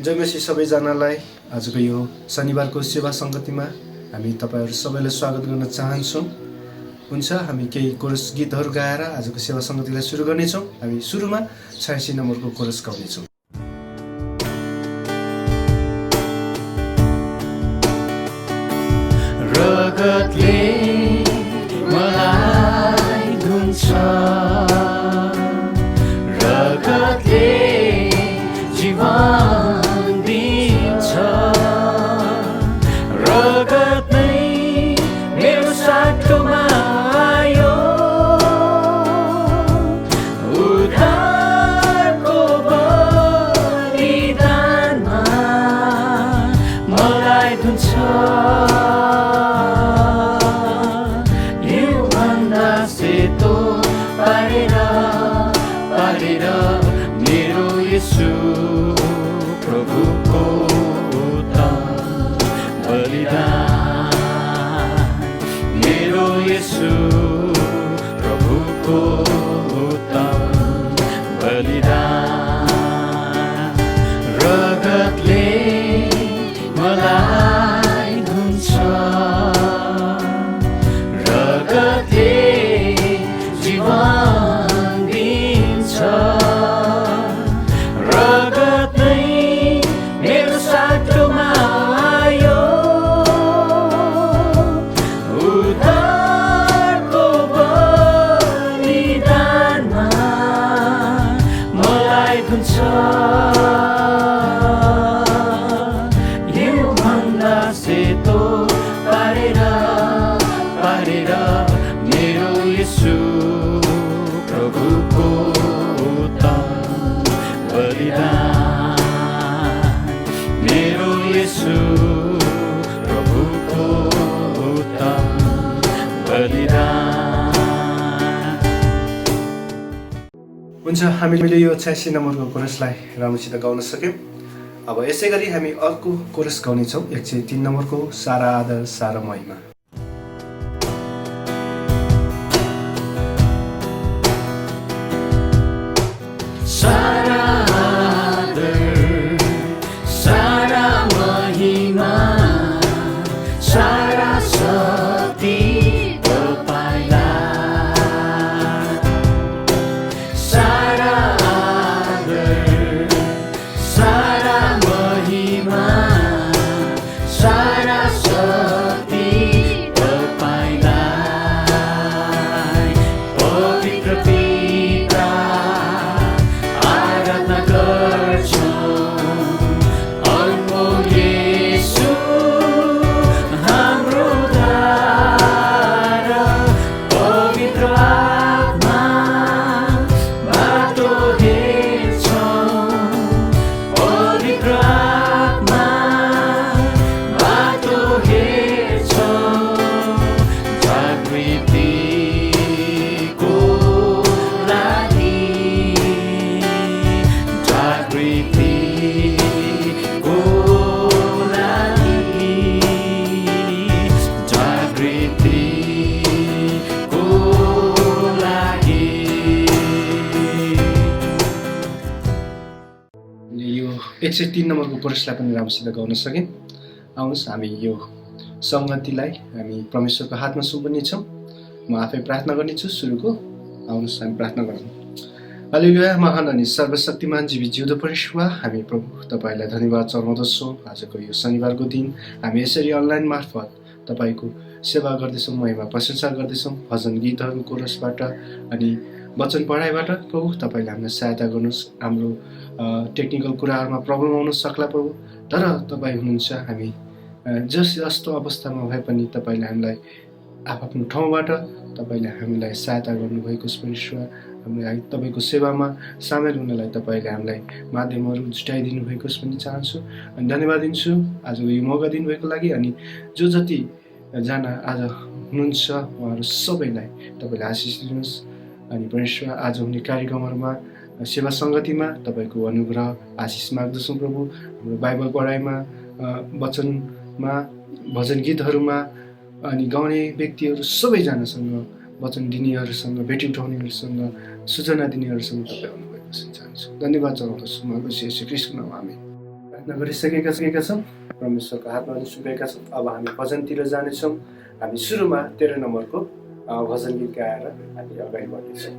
जयमसी सबैजनालाई आजको यो शनिबारको सेवा सङ्गतिमा हामी तपाईँहरू सबैलाई स्वागत गर्न चाहन्छौँ। हुन्छ, हामी केही कोरस गीतहरू गाएर आजको सेवा सङ्गतिलाई सुरु गर्नेछौँ। हामी सुरुमा 86 नम्बरको कोरस गाउनेछौँ। रगतले मलाई धुन्छ, रगतले जीवन दिन्छ, रगत नै मेरो साटोमा आयो, उद्धारको बलिदानमा मलाई धुन्छ। मेरो येशू प्रभुको उत्तम बलिदान, मेरो येशू प्रभुको उत्तम बलिदान। रगतले मलाई धुन्छ, रगतले जीवन दिन्छ, रगत नै मेरो साटोमा आयो, उद्धारको बलिदानमा मलाई धुन्छ। योभन्दा सेतो पारेर मेरो येशू प्रभुको उत्तम बलिदान, मेरो येशू प्रभुको उत्तम बलिदान। हुन्छ, हामीले यो 86 नम्बरको कोरसलाई राम्रोसित गाउन सक्यौँ। अब यसै गरी हामी अर्को कोरस गाउनेछौँ, 103 नम्बरको सारा आदर सारा महिमा। सारा आदर सारा महिमा सारा शक्ति तपाईलाई, सारा आदर सारा महिमा सारा शक्ति तपाईलाई। पवित्र पिता आराधना गर्छौँ, अनमोल येशू हाम्रो उद्धार। पवित्र आत्मा बाटो हेर्छौँ, पवित्र आत्मा बाटो हेर्छौँ। जागृतिको लागि, जागृतिको लागि, जागृतिको लागि। यो 103 नम्बरको कोरसलाई पनि राम्रोसित गाउन सक्यौँ। आउनुहोस्, हामी यो सङ्गतिलाई हामी परमेश्वरको हातमा सुम्पनेछौँ। म आफै प्रार्थना गर्नेछु सुरुको। आउनुहोस्, हामी प्रार्थना गरौँ। हालेलुया। महान अनि सर्वशक्तिमान जीवित जिउँदो परमेश्वर, हामी प्रभु तपाईँलाई धन्यवाद चढाउँदछौँ। आजको यो शनिबारको दिन हामी यसरी अनलाइन मार्फत तपाईँको सेवा गर्दैछौँ, महिमा प्रशंसा गर्दैछौँ। भजन गीतहरू कोरसबाट अनि वचन पढाइबाट प्रभु तपाईँले हामीलाई सहायता गर्नुहोस्। हाम्रो टेक्निकल कुराहरूमा प्रब्लम आउन सक्ला प्रभु, तर तपाईँ हुनुहुन्छ। हामी जस्तो अवस्थामा भए पनि तपाईँले हामीलाई आफ्नो ठाउँबाट तपाईँले हामीलाई सहायता गर्नुभएको छ परमेश्वर। हामीलाई तपाईँको सेवामा सामेल हुनलाई तपाईँले हामीलाई माध्यमहरू जुटाइदिनु भएको छ भन्ने चाहन्छु अनि धन्यवाद दिन्छु आजको यो मौका दिनुभएको लागि। अनि जो जतिजना आज हुनुहुन्छ उहाँहरू सबैलाई तपाईँले आशिष दिनुहोस्। अनि परमेश्वर आज हुने कार्यक्रमहरूमा सेवा सङ्गतिमा तपाईँको अनुग्रह आशिष माग्दछौँ प्रभु। हाम्रो बाइबल पढाइमा, वचनमा, भजन गीतहरूमा अनि गाउने व्यक्तिहरू सबैजनासँग, वचन दिनेहरूसँग, भेटी उठाउनेहरूसँग, सूचना दिनेहरूसँग तपाईँ आउनुभएको छ चाहन्छु। धन्यवाद चढाउँदछु। म येशू ख्रीष्टको नाममा आमेन। प्रार्थना गरिसकेका छौँ, परमेश्वरको हातमा पनि सुम्पेका छौँ। अब हामी भजनतिर जानेछौँ। हामी सुरुमा 13 नम्बरको भजन गीत गाएर हामी अगाडि बढ्नेछौँ।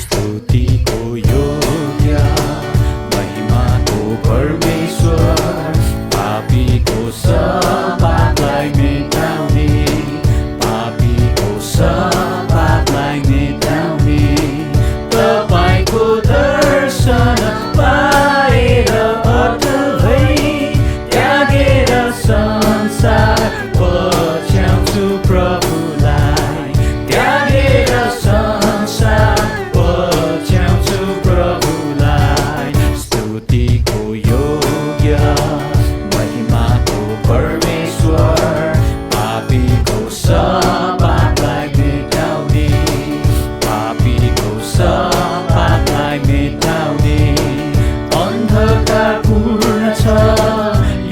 स्तुतिको योग्य महिमाको परमेश्वर, पापीको पापलाई मेटाउने, पापीको पापलाई मेटाउने, तपाईको दर्शन पाएर अटल भई त्यागेर संसार पछ्याउँछु प्रभुलाई, त्यागेर संसार पछ्याउँछु प्रभुलाई। स्तुतिको योग्य महिमाको परमेश्वर, पापीको पापलाई मेटाउने, पापीको पापलाई मेटाउने। अन्धकार पूर्ण छ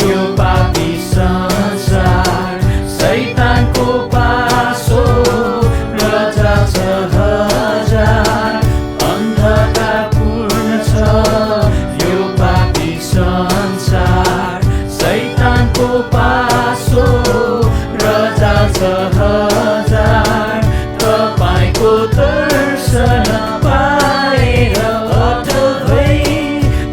यो पापी संसार, शैतानको पासो र जान्छ हजार। अन्धकार पूर्ण छ यो पापी संसार, शैतानको पासो र जान्छ हजार। तपाईको दर्शन पाएर अटल भई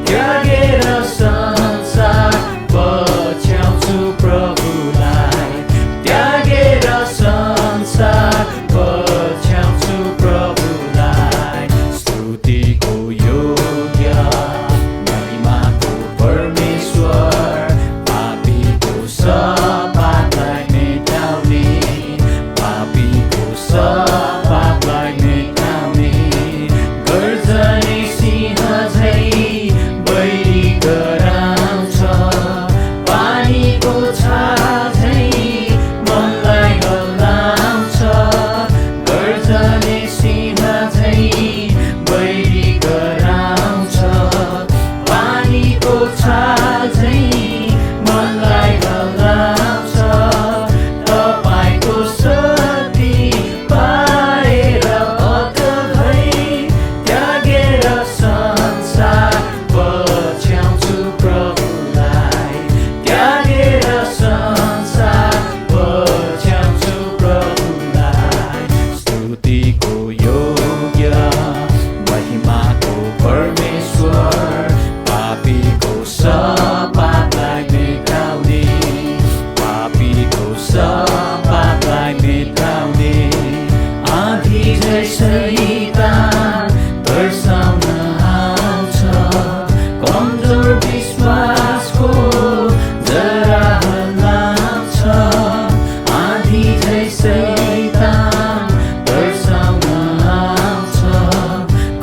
त्यागेर संसार पछ्याउँछु प्रभुलाई, त्यागेर संसार पछ्याउँछु प्रभुलाई। स्तुतिको योग्य महिमाको परमेश्वर, पापीको पापलाई मेटाउने, पापीको पापलाई मेटाउने। गर्जने सिंह झै बैरी गराउँछ, पानीको छाल झै मनलाई हल्लाउँछ। गर्जने सिंह झै बैरी गराउँछ, पानीको छाल झै मनलाई हल्लाउँछ। तपाईको शक्ति पाएर अटल भई त्यागेर संसार पछ्याउँछु प्रभुलाई, त्यागेर संसार पछ्याउँछु प्रभुलाई। स्तुतिको योग्य महिमाको परमेश्वर, पापीको पापलाई मेटाउने, पापीको पापलाई मेटाउने। आँधी झै शैतान तर्साउन आउँछ, कमजोर विश्वासको जरा हल्लाउँछ। आँधी झै शैतान तर्साउन आउँछ,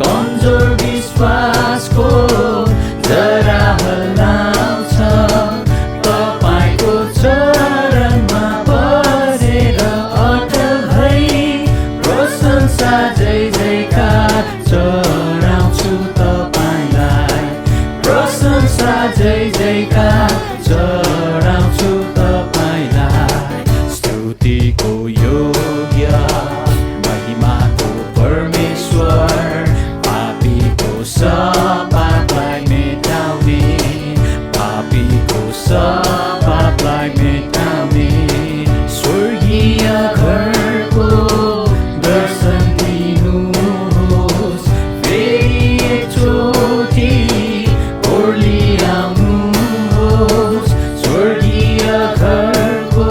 कमजोर विश्वासको जरा हल्लाउँछ। तपाईको चरणमा बसेर अटल भई प्रशंसा जय जयकार चढाउँछु तपाईलाई, प्रशंसा जय जयकार चढाउँछु तपाईलाई। स्तुतिको योग्य महिमाको परमेश्वर, पापीको पापलाई मेटाउने, पापीको पापलाई मेटाउने। स्वर्गीय घरको दर्शन दिनुहोस्, फेरि एकचोटि ओर्ली आउनुहोस्। स्वर्गीय घरको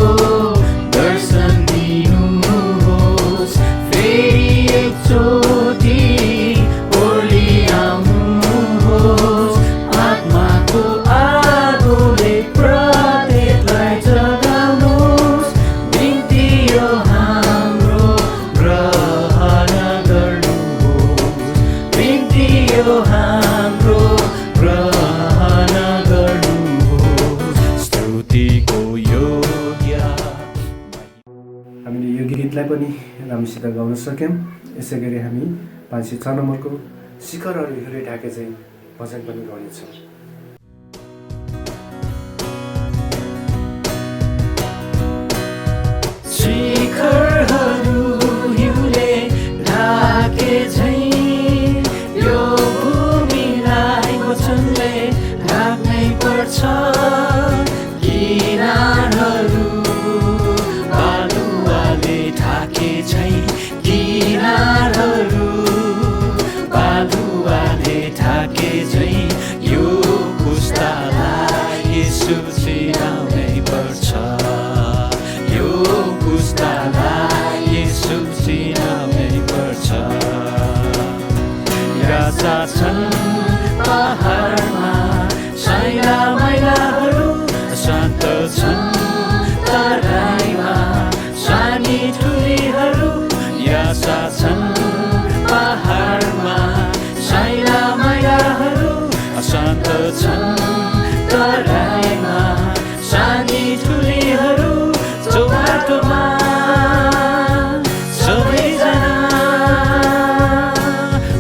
दर्शन दिनुहोस्, फेरि एकचोटि ओर्ली आउनुहोस्। आत्माको आगोले प्रत्येकलाई जगाउनुहोस्, बिन्ती यो हाम्रो ग्रहण गर्नुहोस्, बिन्ती यो हाम्रो ग्रहण गर्नुहोस्। स्तुतिको योग्य। हामीले यो गीतलाई पनि राम्रोसित गाउन सक्यौँ। यसै गरी हामी 506 नम्बरको शिखरहरू हिउँले ढाके चाहिँ भजन पनि गाउनेछौँ। शिखरहरू हिउँले ढाके झैँ यो यसो चिनाउनै पर्छ यो पुस्तालाई यसो चिनाउनै पर्छ गाजा छन् पहाडमा साइला मैलाहरू शान्त छन् तराईमा सानी ठुलीहरू यासा छन् पहाडमा साइला मैलाहरू शान्त छन् तराईमा सानी ठुलीहरू जो बाटोमा सबैजना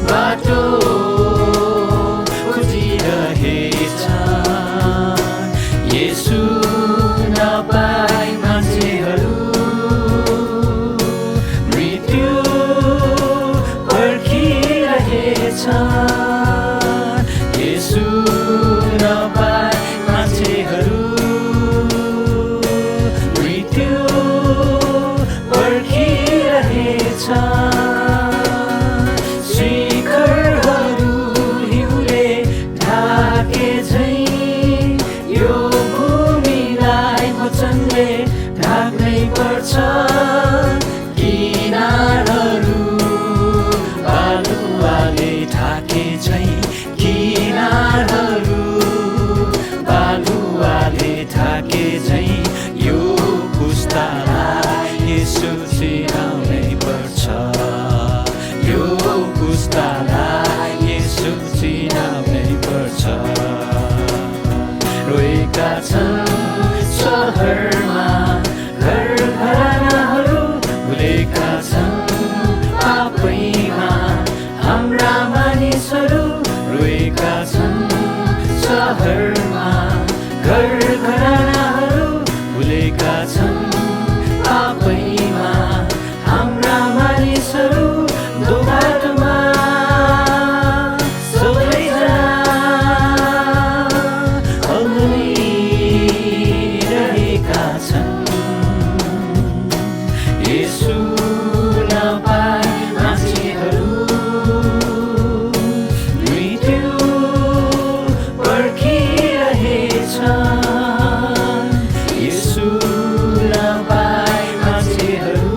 बाटो खोजिरहेछ यसु नपाई मान्छेहरू मृत्यु पर्खिरहेछ यसु नपाई मान्छेहरू मृत्यु पर्खिरहेछ शिखरहरू हिउँले ढाके झैँ यो भूमिलाई वचनले ढाक्नै पर्छ किनारहरू बालुवाले ढाके झैँ किनारहरू बालुवाले ढाके झैँ यो पुस्तालाई यसो चिनाउनै पर्छ यो पुस्तालाई यसो चिनाउनै पर्छ रोएका छन् सहरमा घर घरानाहरू भुलेका छन् आफैमा हाम्रा मानिसहरू रोएका छन् सहरमा घर घरानाहरू भुलेका छन् आफैमा हाम्रा मानिसहरू दो बाटोमा सबैजना अल्झिरहेका छन् यसु नपाई मान्छेहरू मृत्यु पर्खिरहेछ यसु नपाई मान्छेहरू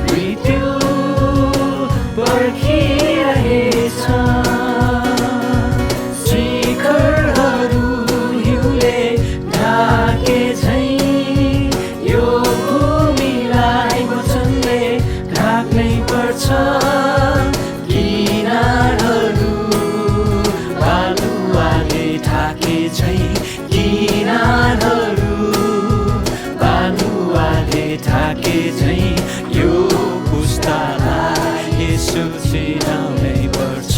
मृत्यु पर्खिरहेछ शिखरहरू हिउँले ढाके झैँ यो भूमिलाई वचनले ढाक्नै पर्छ किनारहरू बालुवाले ढाके झैँ किनारहरू बालुवाले ढाके झैँ यो पुस्तालाई यसो चिनाउनै पर्छ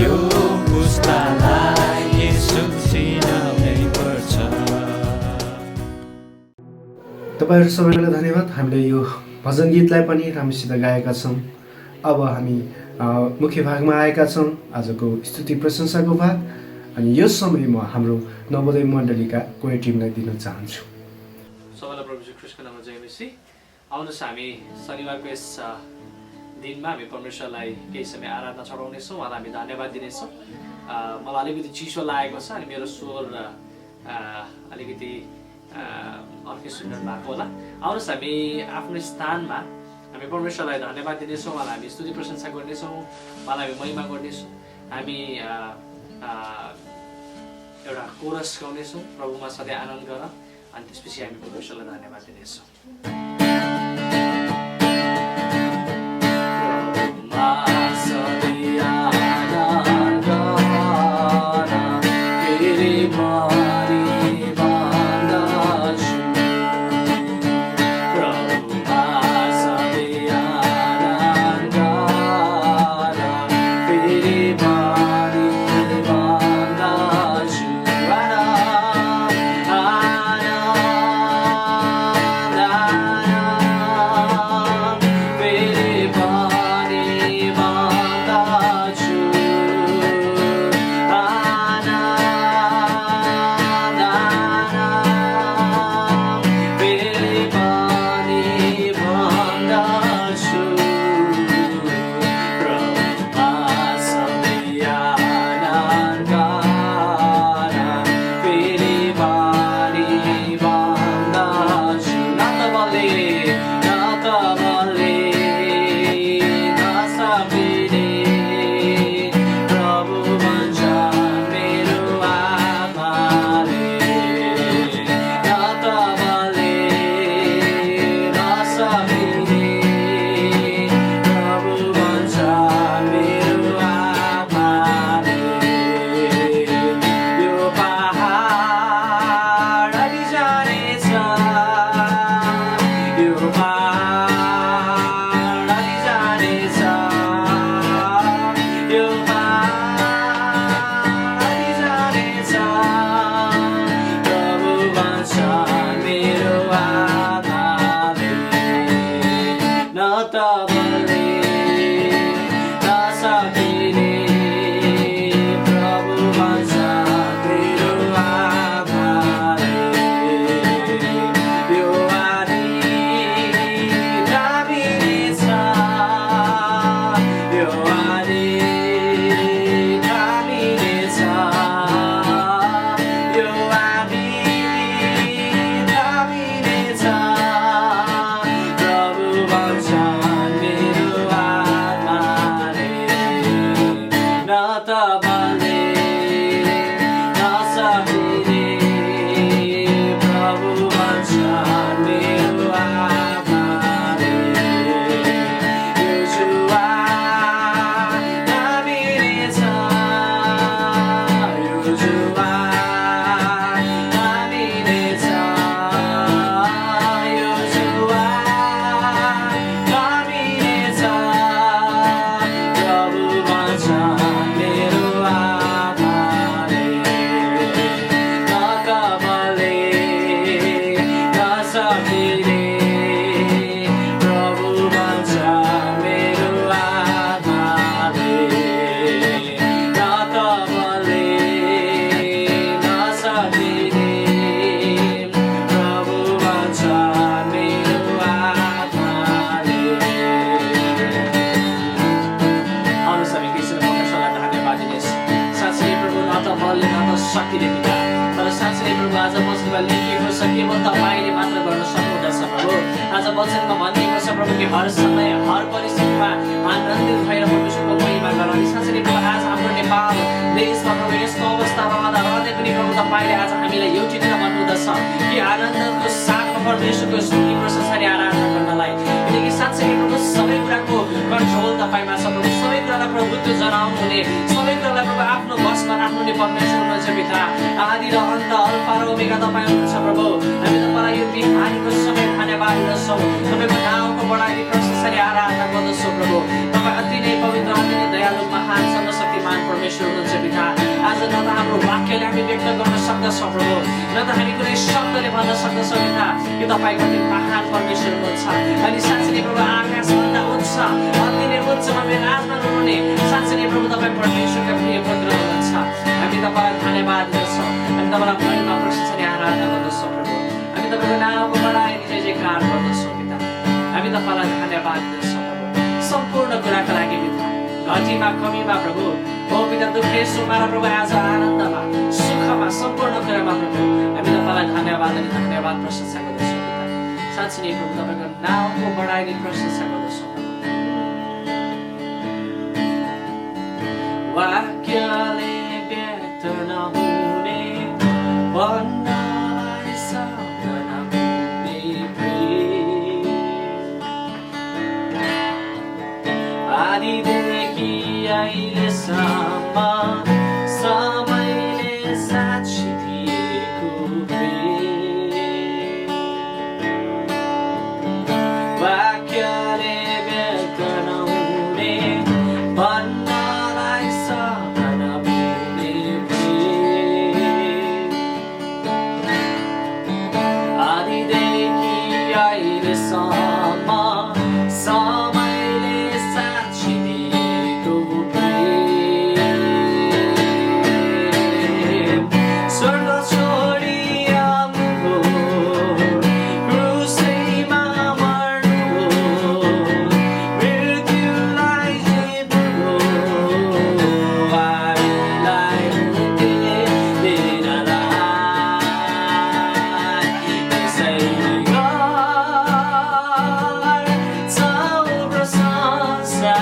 यो पुस्तालाई यसो चिनाउनै पर्छ तपाईँहरू सबैलाई धन्यवाद। हामीले यो भजन गीतलाई पनि राम्रोसित गाएका छौँ। अब हामी मुख्य भागमा आएका छौँ, आजको स्तुति प्रशंसाको भाग। अनि यस समय म हाम्रो नवोदय मण्डलीका कोही टिमलाई दिन चाहन्छु। सबैलाई प्रभु श्री ख्रीष्टको नाममा जय मसीह। आउनुहोस् हामी शनिबारको यस दिनमा हामी परमेश्वरलाई केही समय आराधना चढाउनेछौँ, उहाँलाई हामी धन्यवाद दिनेछौँ। मलाई अलिकति चिसो लागेको छ अनि मेरो स्वर अलिकति अर्कै सुन्दर भएको होला। आउनुहोस् हामी आफ्नो स्थानमा हामी परमेश्वरलाई धन्यवाद दिनेछौँ, उहाँलाई हामी स्तुति प्रशंसा गर्नेछौँ, उहाँलाई हामी महिमा गर्नेछौँ। हामी एउटा कोरस गाउनेछौँ, प्रभुमा सधैँ आनन्द गर, अनि त्यसपछि हामी परमेश्वरलाई धन्यवाद दिनेछौँ। मेरो आत्माले न त बलले न शक्तिले प्रभु भन्छ मेरो आत्माले यो आदि कामिनेछ यो आदि कामिनेछ यो आदि कामिनेछ प्रभु भन्छ मेरो आत्माले न त बलले न शक्तिले प्रभु भन्छ मेरो आत्माले यो जुवा कामिनेछ यो जुवा कामिनेछ यो जुवा कामिनेछ प्रभु भन्छ मेरो आत्माले न त बलले न शक्तिले प्रभु भन्छ मेरो आत्माले न त बलले न शक्तिले प्रभु भन्छ मेरो आत्माले आउनुहोस् हामी कृष्ण परमेश्वरलाई धन्यवाद दिनेछ साँच्चै प्रभु न त बलले न त शक्तिले पिता तर साँच्चै प्रभु आज वचनमा लेखिएको छ केवल तपाईँले मात्र गर्न सक्नुहुँदछ प्रभु आज वचनमा भनिएको छ प्रभु कि हर समय हर परिस्थितिमा आनन्दित भएर परमेश्वरको महिमा गर अनि साँच्चै प्रभु आज हाम्रो नेपाल देशमा प्रभु यस्तो अवस्थामा हुँदा रहँदै पनि प्रभु तपाईँले आज हामीलाई एउटै दिन भन्नुहुँदछ कि आनन्दको साथमा परमेश्वरको स्तुति प्रशंसा अनि आराधना गर्नलाई किनकि साँच्चै प्रभु सबै कुराको कन्ट्रोल तपाईँमा छ प्रभु सबै कुरालाई प्रभुत्व जनाउनु हुने सबै कुरालाई प्रभु आफ्नो बसमा राख्नुहुने परमेश्वर हुनुहुन्छ पिता आदि र अन्त अल्फा र ओमेगा तपाईँ हुनुहुन्छ प्रभु हामी तपाईँलाई यो बिहानीको समय धन्यवाद दिँदछौँ तपाईँको नामको बढाई प्रशंसा अनि आराधना गर्दछौँ प्रभु तपाईँ अति नै पवित्र अति नै दयालु महान सर्वशक्तिमान परमेश्वर हुनुहुन्छ पिता आज न त हाम्रो वाक्यले हामी व्यक्त गर्न सक्दछौँ प्रभु न त हामी कुनै शब्दले भन्न सक्दछौँ पिता कि तपाईँ कति महान परमेश्वर हुनुहुन्छ अनि साँच्चै नै प्रभु आकाशभन्दा उच्च अति नै उच्चमा विराजमान हुनुहुने साँच्चै नै प्रभु तपाईँ परमेश्वरका प्रिय पुत्र हुनुहुन्छ हामी तपाईँलाई धन्यवाद दिन्छौँ हामी तपाईँलाई महिमा प्रशंसा अनि आराधना गर्दछौँ प्रभु हामी तपाईँको नामको बढाइ जय जयकार गर्दछौँ पिता हामी तपाईँलाई धन्यवाद दिन्छौँ प्रभु सम्पूर्ण कुराको लागि पिता घटीमा कमीमा प्रभु ओ पिता दुःखे सुखमा र प्रभु आज आनन्दमा सुखमा सम्पूर्ण कुरामा प्रभु हामी तपाईँलाई धन्यवाद अनि धन्यवाद प्रशंसा गर्दछौँ पिता साँच्चै नै प्रभु तपाईँको नामको बढाइ अनि प्रशंसा गर्दछौँ वाक्यले व्यक्त नहुने भन्नलाई शब्द नहुने प्रेम आदिदेखि अहिलेसम्म समयले साक्षी दिएको प्रेम वाक्यले व्यक्त नहुने भन्नलाई शब्द नहुने प्रेम आदिदेखि अहिलेसम्म समयले साक्षी दिएको प्रेम स्वर्ग छोडी आउनुभयो क्रुसैमा मर्नुभयो मृत्युलाई जित्नुभयो हामीलाई मुक्ति दिनलाई त्यसैले गर्छौँ प्रशंसा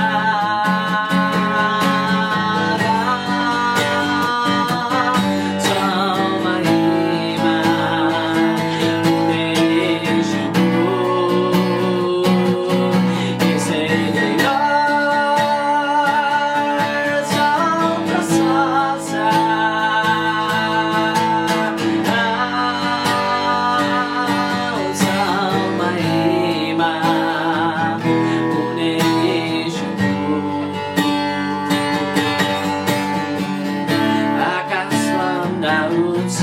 आकाशभन्दा उच्च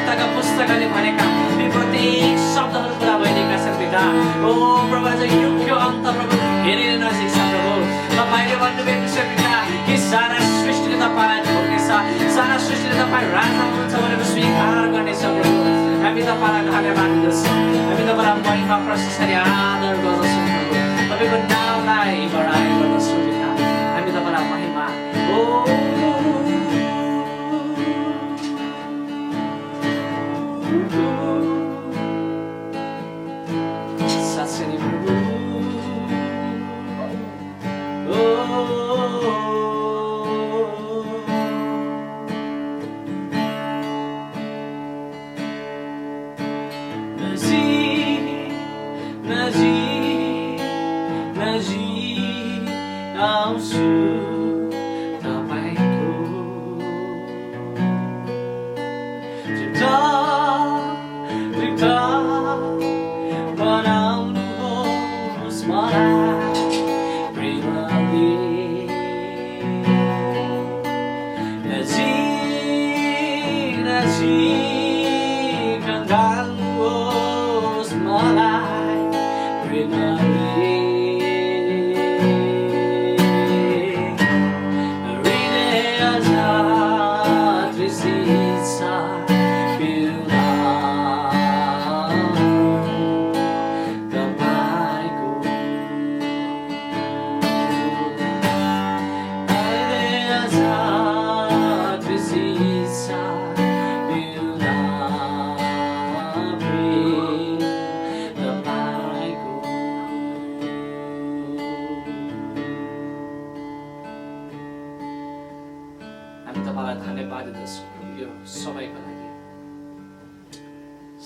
गीतका पुस्तकले भनेका ती प्रत्येक शब्दहरू पुरा भइरहेका छन् पिता। ओ प्रभु आज युगको अन्त प्रभु हेरेर नजिक छ प्रभु। तपाईँले भन्नुभएको छ पिता कि सारा सृष्टिले तपाईँलाई ढोग्नेछ, सारा सृष्टिले तपाईँ राजा हुनुहुन्छ भनेर स्वीकार गर्नेछ प्रभु। हामी तपाईँलाई धन्यवाद दिँदछौँ, हामी तपाईँलाई महिमा प्रशंसा आदर गर्दछौँ प्रभु। तपाईँको नामलाई बढाइ गर्दछौँ पिता, हामी तपाईँलाई महिमा साँच्चै नै प्रभु।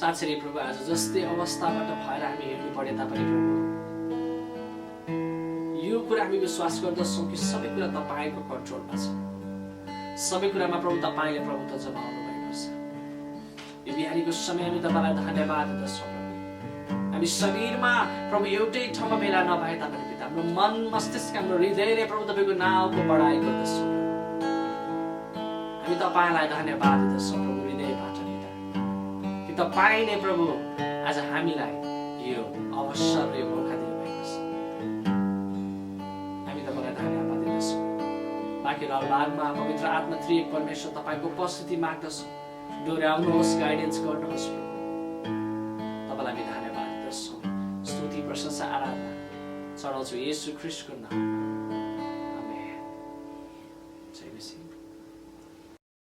साँच्चै नै प्रभु आज जस्तै अवस्थाबाट भएर हामी हेर्नु परे तापनि प्रभु यो कुरा हामी विश्वास गर्दछौँ कि सबै कुरा तपाईँको कन्ट्रोलमा छ, सबै कुरामा प्रभु तपाईँले प्रभुत्व जमाउनु भएको छ। यो बिहानीको समय हामी तपाईँलाई धन्यवाद दिँदछौँ प्रभु। हामी शरीरमा प्रभु एउटै ठाउँमा भेला नभए तापनि पिता हाम्रो मन मस्तिष्क हाम्रो हृदयले प्रभु तपाईँको नामको बढाइ गर्दछौँ। हामी तपाईँलाई धन्यवाद दिँदछौँ प्रभु हृदयबाट कि तपाईँले प्रभु आज हामीलाई यो अवसर र यो मौका दिनुभएको छ। हामी तपाईँलाई धन्यवाद दिँदछौँ। बाँकी रहलबागमा पवित्र आत्मा त्रिएक परमेश्वर तपाईँको उपस्थिति माग्दछौँ। डोर्याउनुहोस्, गाइडेन्स गर्नुहोस् प्रभु। तपाईँलाई हामी धन्यवाद दिँदछौँ। स्तुति प्रशंसा आराधना चढाउँछु येशू ख्रीष्टको नाममा। आमेन। जय मसीह।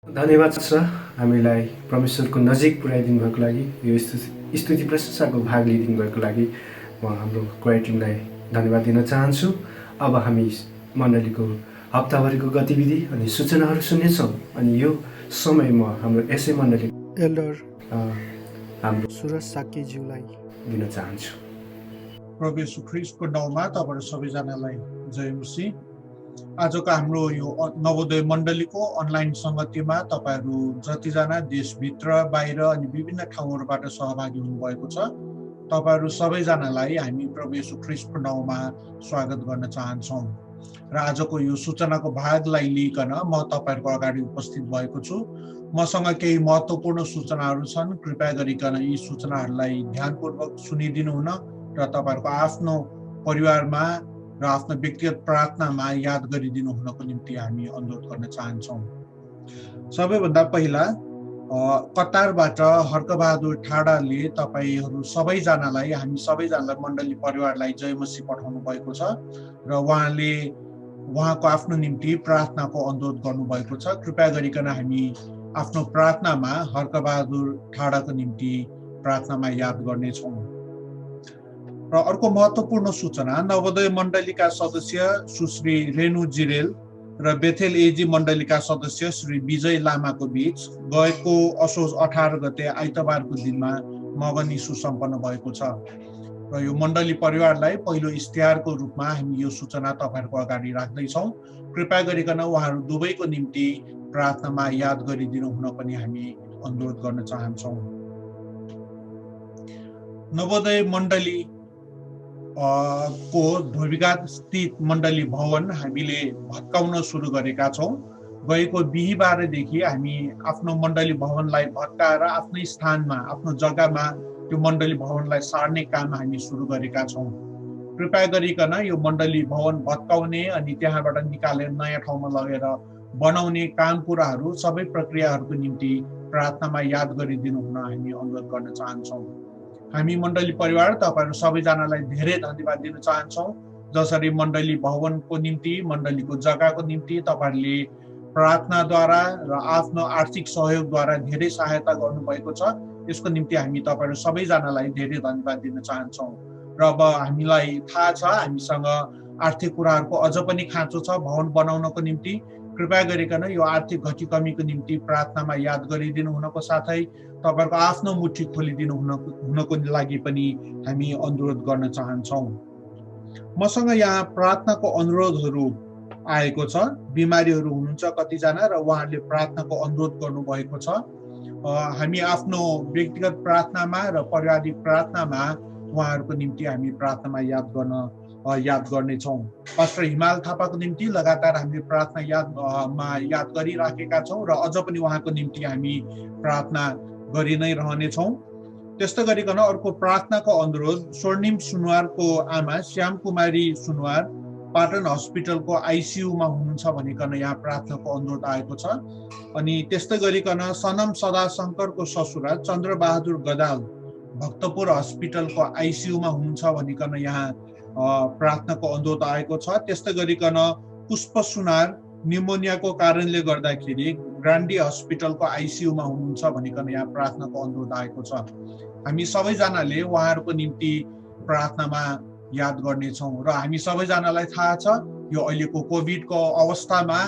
धन्यवाद छ हामीलाई परमेश्वरको नजिक पुर्याइदिनु भएको लागि, यो स्तुति प्रशंसाको भाग लिइदिनु भएको लागि म हाम्रो क्वायर टिमलाई धन्यवाद दिन चाहन्छु। अब हामी मण्डलीको हप्ताभरिको गतिविधि अनि सूचनाहरू सुन्नेछौँ। अनि यो समय म हाम्रो यसै मण्डली एल्डर हाम्रो सुरज साक्यज्यूलाई दिन चाहन्छु। प्रभु येशू ख्रीष्टको नाममा तपाईहरु सबैजनालाई जय मसीह। आजको हाम्रो यो नवोदय मण्डलीको अनलाइन संगतिमा तपाईहरु जतिजना देशभित्र बाहिर अनि विभिन्न ठाउँहरुबाट सहभागी हुनुभएको छ, तपाईहरु सबैजनालाई हामी प्रभु येशू ख्रीष्टको नाममा स्वागत गर्न चाहन्छौं। र आजको यो सूचनाको भागलाई लिइकन म तपाईहरुको अगाडि उपस्थित भएको छु। मसँग केही महत्त्वपूर्ण सूचनाहरू छन्। कृपया गरिकन यी सूचनाहरूलाई ध्यानपूर्वक सुनिदिनु हुन र तपाईहरुको आफ्नो परिवारमा र आफ्नो व्यक्तिगत प्रार्थनामा याद गरिदिनु हुनको निम्ति हामी अनुरोध गर्न चाहन्छौं। सबैभन्दा पहिला कतारबाट हर्कबहादुर ठाडाले तपाईहरु सबैजनालाई हामी सबैजनालाई मण्डली परिवारलाई जय मसीह पठाउनु भएको छ र उहाँले उहाँको आफ्नो निम्ति प्रार्थनाको अनुरोध गर्नु भएको छ। कृपया गरिकन हामी आफ्नो प्रार्थनामा हर्कबहादुर ठाडाको निम्ति प्रार्थनामा याद गर्नेछौं। र अर्को महत्त्वपूर्ण सूचना, नवोदय मण्डलीका सदस्य सुश्री रेणु जिरेल र बेथेल एजी मण्डलीका सदस्य श्री विजय लामाको बीच गएको असोज 18 गते आइतबारको दिनमा मगनी सुसम्पन्न भएको छ। र यो मण्डली परिवारलाई पहिलो इस्तिहारको रूपमा हामी यो सूचना तपाईहरुको अगाडि राख्दैछौँ। कृपया गरिकन उहाँहरू दुवैको निम्ति प्रार्थनामा याद गरिदिनु हुन पनि हामी अनुरोध गर्न चाहन्छौँ। नवोदय मण्डली को धोबीघाट स्थित मण्डली भवन हामीले भत्काउन सुरु गरेका छौँ गएको बिहीबारदेखि हामी आफ्नो मण्डली भवनलाई भत्काएर आफ्नै स्थानमा आफ्नो जग्गामा त्यो मण्डली भवनलाई सार्ने काम हामी सुरु गरेका छौँ। कृपया गरिकन यो मण्डली भवन भत्काउने अनि त्यहाँबाट निकालेर नयाँ ठाउँमा लगेर बनाउने काम कुराहरू सबै प्रक्रियाहरूको निम्ति प्रार्थनामा याद गरिदिनु हुन हामी अनुरोध गर्न चाहन्छौँ। हामी मण्डली परिवार तपाईँहरू सबैजनालाई धेरै धन्यवाद दिन चाहन्छौँ, जसरी मण्डली भवनको निम्ति मण्डलीको जग्गाको निम्ति तपाईँहरूले प्रार्थनाद्वारा र आफ्नो आर्थिक सहयोगद्वारा धेरै सहायता गर्नुभएको छ। यसको निम्ति हामी तपाईँहरू सबैजनालाई धेरै धन्यवाद दिन चाहन्छौँ। र अब हामीलाई थाहा छ हामीसँग आर्थिक कुराहरूको अझ पनि खाँचो छ भवन बनाउनको निम्ति। कृपया गरिकन यो आर्थिक घटी कमीको निम्ति प्रार्थनामा याद गरिदिनु हुनको साथै तपाईँहरूको आफ्नो मुठी खोलिदिनु हुनको लागि पनि हामी अनुरोध गर्न चाहन्छौँ। मसँग यहाँ प्रार्थनाको अनुरोधहरू आएको छ। बिमारीहरू हुनुहुन्छ कतिजना र उहाँहरूले प्रार्थनाको अनुरोध गर्नुभएको छ। हामी आफ्नो व्यक्तिगत प्रार्थनामा र पारिवारिक प्रार्थनामा उहाँहरूको निम्ति हामी प्रार्थनामा याद गर्नेछौँ। पास्टर हिमाल थापाको निम्ति लगातार हामीले प्रार्थना याद गरिराखेका छौँ र अझ पनि उहाँको निम्ति हामी प्रार्थना गरि नै रहनेछौँ। त्यस्तै गरिकन अर्को प्रार्थनाको अनुरोध स्वर्णिम सुनवारको आमा श्याम कुमारी सुनवार पाटन हस्पिटलको आइसियुमा हुनुहुन्छ भनिकन यहाँ प्रार्थनाको अनुरोध आएको छ। अनि त्यस्तै गरिकन सनम सदा शङ्करको ससुरा चन्द्रबहादुर गदाल भक्तपुर हस्पिटलको आइसियुमा हुनुहुन्छ भनिकन यहाँ प्रार्थनाको अनुरोध आएको छ। त्यस्तै गरिकन पुष्प सुनार निमोनियाको कारणले गर्दाखेरि ग्रान्डी हस्पिटलको आइसियुमा हुनुहुन्छ भनिकन यहाँ प्रार्थनाको अनुरोध आएको छ। हामी सबैजनाले उहाँहरूको निम्ति प्रार्थनामा याद गर्नेछौँ र हामी सबैजनालाई थाहा छ यो अहिलेको कोभिडको अवस्थामा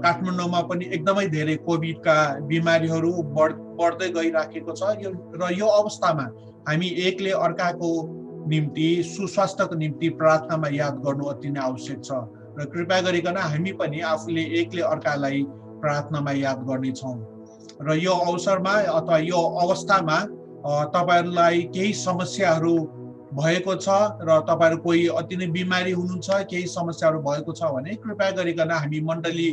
काठमाडौँमा पनि एकदमै धेरै कोभिडका बिमारीहरू बढ्दै गइराखेको छ र यो अवस्थामा हामी एकले अर्काको निम्ति सुस्वास्थ्यको निम्ति प्रार्थनामा याद गर्नु अति नै आवश्यक छ र कृपया गरिकन हामी पनि आफूले एकले अर्कालाई प्रार्थनामा याद गर्नेछौँ। र यो अवसरमा अथवा यो अवस्थामा तपाईँहरूलाई केही समस्याहरू भएको छ र तपाईँहरू कोही अति नै बिमारी हुनुहुन्छ, केही समस्याहरू भएको छ भने कृपया गरिकन हामी मण्डली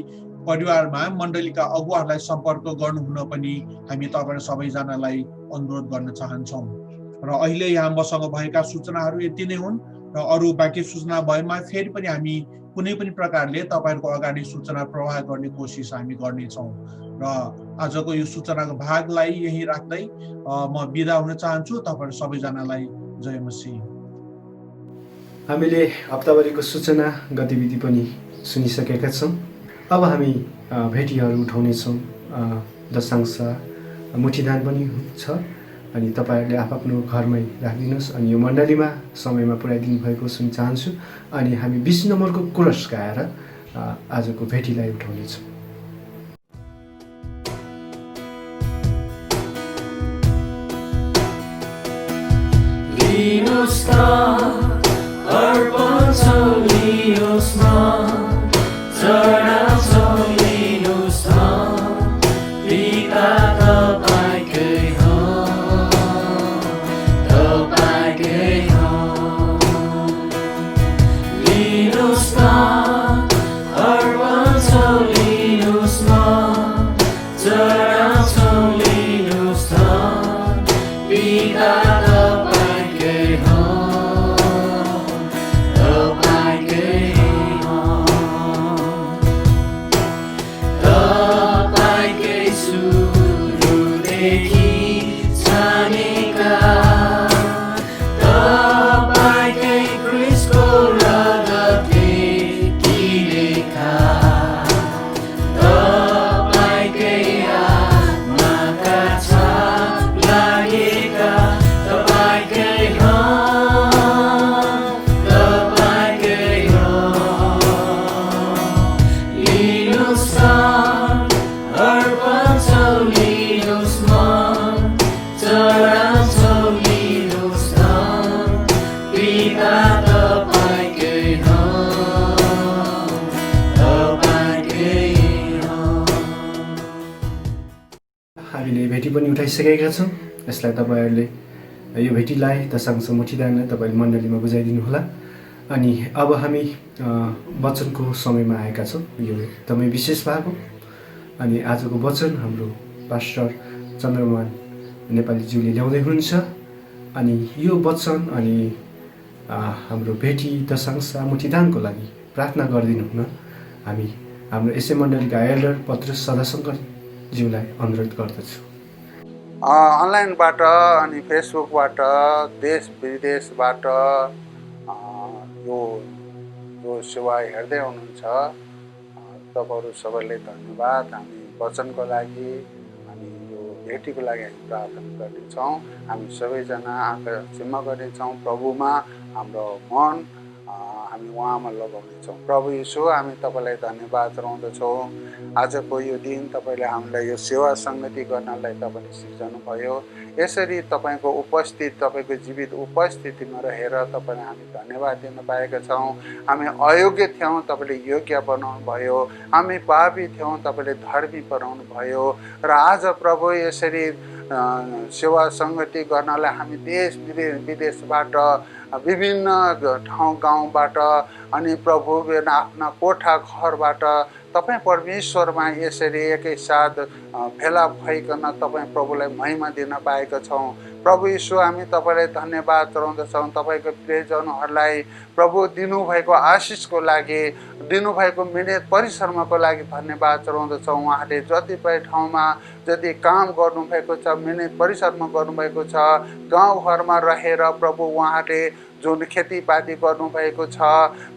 परिवारमा मण्डलीका अगुवाहरूलाई सम्पर्क गर्नुहुन पनि हामी तपाईँहरू सबैजनालाई अनुरोध गर्न चाहन्छौँ। र अहिले यहाँ मसँग भएका सूचनाहरू यति नै हुन् र अरू बाँकी सूचना भएमा फेरि पनि हामी कुनै पनि प्रकारले तपाईँहरूको अगाडि सूचना प्रवाह गर्ने कोसिस हामी गर्नेछौँ। र आजको यो सूचनाको भागलाई यही राख्दै म बिदा हुन चाहन्छु। तपाईँहरू सबैजनालाई जय मसीह। हामीले हप्ताभरिको सूचना गतिविधि पनि सुनिसकेका छौँ। अब हामी भेटीहरू उठाउनेछौँ। दशांश मुठीदान पनि छ अनि तपाईँहरूले आफ्नो घरमै राखिदिनुहोस् अनि यो मण्डलीमा समयमा पुर्याइदिनु भएको सुन्न चाहन्छु। अनि हामी 20 नम्बरको कोरस गाएर आजको भेटीलाई उठाउनेछौँ। लिनुहोस् न अर्पण लिनुहोस् न चढाउँछौँ लिनुहोस् न पिता तपाईँकै हो तपाईँकै हो। लिनुहोस् न अर्पण लिनुहोस् न चढाउँछौँ लिनुहोस् न पिता हामीले भेटी पनि उठाइसकेका छौँ। यसलाई तपाईँहरूले यो भेटीलाई दशांश मुठीदानलाई तपाईँले मण्डलीमा बुझाइदिनु होला। अनि अब हामी वचनको समयमा आएका छौँ। यो एकदमै विशेष भाग हो अनि आजको वचन हाम्रो पास्टर चन्द्रमान नेपालीज्यूले ल्याउँदै हुनुहुन्छ। अनि यो वचन अनि हाम्रो भेटी दशांश मुठीदानको लागि प्रार्थना गरिदिनु हुन हामी हाम्रो एसए मण्डलीका एल्डर पत्रुस सदाशङ्करज्यूलाई अनुरोध गर्दछु। अनलाइनबाट अनि फेसबुकबाट देश विदेशबाट यो सेवा हेर्दै हुनुहुन्छ तपाईँहरू सबैले धन्यवाद। हामी वचनको लागि अनि यो भेटीको लागि हामी प्रार्थना गर्नेछौँ। हामी सबैजना आँखा क्षमा गर्नेछौँ प्रभुमा, हाम्रो मन हामी उहाँमा लगाउनेछौँ। प्रभु यीशु, हामी तपाईँलाई धन्यवाद चढाउँदछौँ। आजको यो दिन तपाईँले हामीलाई यो सेवा सङ्गति गर्नलाई तपाईँले सिर्जनु भयो। यसरी तपाईँको उपस्थित, तपाईँको जीवित उपस्थितिमा रहेर तपाईँलाई हामी धन्यवाद दिन पाएका छौँ। हामी अयोग्य थियौँ, तपाईँले योग्य बनाउनु भयो। हामी पापी थियौँ, तपाईँले धर्मी बनाउनु भयो। र आज प्रभु यसरी सेवा सङ्गति गर्नलाई हामी देश विदेशबाट विभिन्न ठाउँ गाउँबाट अनि प्रभु आफ्ना कोठा घरबाट तपाईँ परमेश्वरमा यसरी एकैसाथ भेला भइकन तपाईँ प्रभुलाई महिमा दिन पाएका छौँ। प्रभु यीशु, हामी तपाईँलाई धन्यवाद चढाउँदछौँ। तपाईँको प्रियजनहरूलाई प्रभु दिनुभएको आशिषको लागि, दिनुभएको मिहिनेत परिश्रमको लागि धन्यवाद चढाउँदछौँ। उहाँले जतिपय ठाउँमा जति काम गर्नुभएको छ, मिहिनेत परिश्रम गर्नुभएको छ, गाउँघरमा रहेर प्रभु उहाँले जुन खेतीपाती गर्नुभएको छ,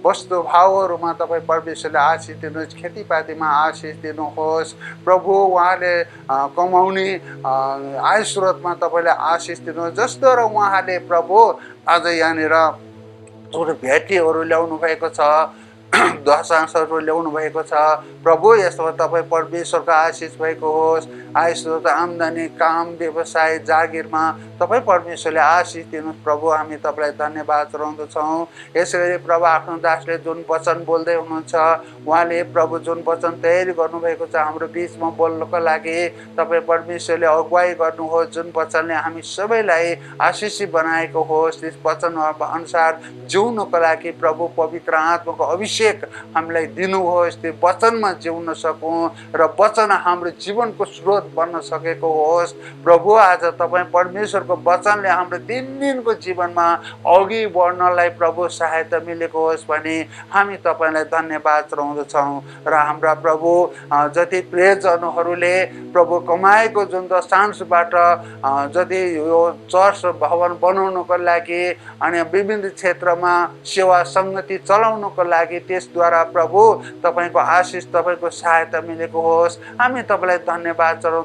वस्तुभावहरूमा तपाईँ परमेश्वरले आशिष दिनुहोस्, खेतीपातीमा आशिष दिनुहोस्। प्रभु उहाँले कमाउने आय स्रोतमा तपाईँले आशिष दिनुहोस्। जस्तो र उहाँले प्रभु आज यहाँनिर भेटीहरू ल्याउनु भएको छ, दशांशहरू ल्याउनु भएको छ। प्रभु यसमा तपाईँ परमेश्वरको आशिष भएको होस्। आय स्रोत, आम्दानी, काम, व्यवसाय, जागिरमा तपाईँ परमेश्वरले आशिष दिनुहोस्। प्रभु हामी तपाईँलाई धन्यवाद चढाउँदछौँ। यसै गरी प्रभु आफ्नो दासले जुन वचन बोल्दै हुनुहुन्छ, उहाँले प्रभु जुन वचन तयारी गर्नुभएको छ हाम्रो बिचमा बोल्नको लागि तपाईँ परमेश्वरले अगुवाई गर्नुहोस्। जुन वचनले हामी सबैलाई आशिषी बनाएको होस्, त्यस वचन अनुसार जिउनको लागि प्रभु पवित्र आत्माको अभिषेक हामीलाई दिनुहोस्। त्यो वचनमा जिउन सकौँ र वचन हाम्रो जीवनको स्रोत बन्न सकेको होस्। प्रभु आज तपाईँ परमेश्वरको वचनले हाम्रो दिनको जीवनमा अघि बढ्नलाई प्रभु सहायता मिलेको होस् भने हामी तपाईँलाई धन्यवाद चढाउँदछौँ। र हाम्रा प्रभु जति प्रियजनहरूले प्रभु कमाएको जुन दशांशबाट जति यो चर्च भवन बनाउनको लागि अनि विभिन्न क्षेत्रमा सेवा सङ्गति चलाउनको लागि त्यसद्वारा प्रभु तपाईँको आशिष, तपाईँको सहायता मिलेको होस्। हामी तपाईँलाई धन्यवाद चढाउँछौँ।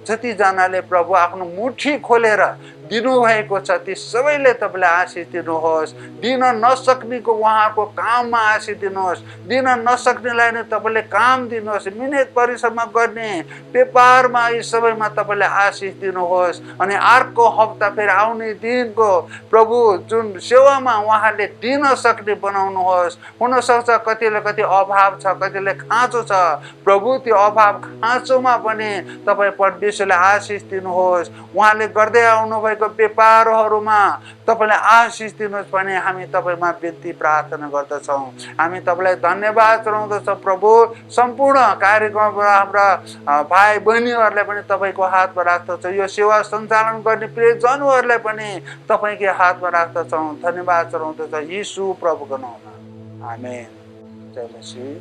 जतिजनाले प्रभु आफ्नो मुठी खोलेर दिनुभएको छ ती सबैले तपाईँले आशिष दिनुहोस्। दिन नसक्नेको उहाँको काममा आशिष दिनुहोस्। दिन नसक्नेलाई नै तपाईँले काम दिनुहोस्। मिहिनेत परिश्रम गर्ने व्यापारमा यी सबैमा तपाईँले आशिष दिनुहोस्। अनि अर्को हप्ता फेरि आउने दिनको प्रभु जुन सेवामा उहाँले दिन सक्ने बनाउनुहोस्। हुनसक्छ कतिले कति अभाव छ, कतिले खाँचो छ, प्रभु त्यो अभाव खाँचोमा पनि तपाईँ परमेश्वरले आशिष दिनुहोस्। उहाँले गर्दै आउनुभएको व्यापारहरूमा तपाईँले आशिष दिनुहोस् भने हामी तपाईँमा बिन्ती प्रार्थना गर्दछौँ। हामी तपाईँलाई धन्यवाद चढाउँदछौँ। प्रभु सम्पूर्ण कार्यक्रमबाट हाम्रा भाइ बहिनीहरूलाई पनि तपाईँको हातमा राख्दछौँ। यो सेवा सञ्चालन गर्ने प्रियजनहरूलाई पनि तपाईँकै हातमा राख्दछौँ। धन्यवाद चढाउँदछौँ यीशु प्रभुको नाममा, आमेन। जय मसीह।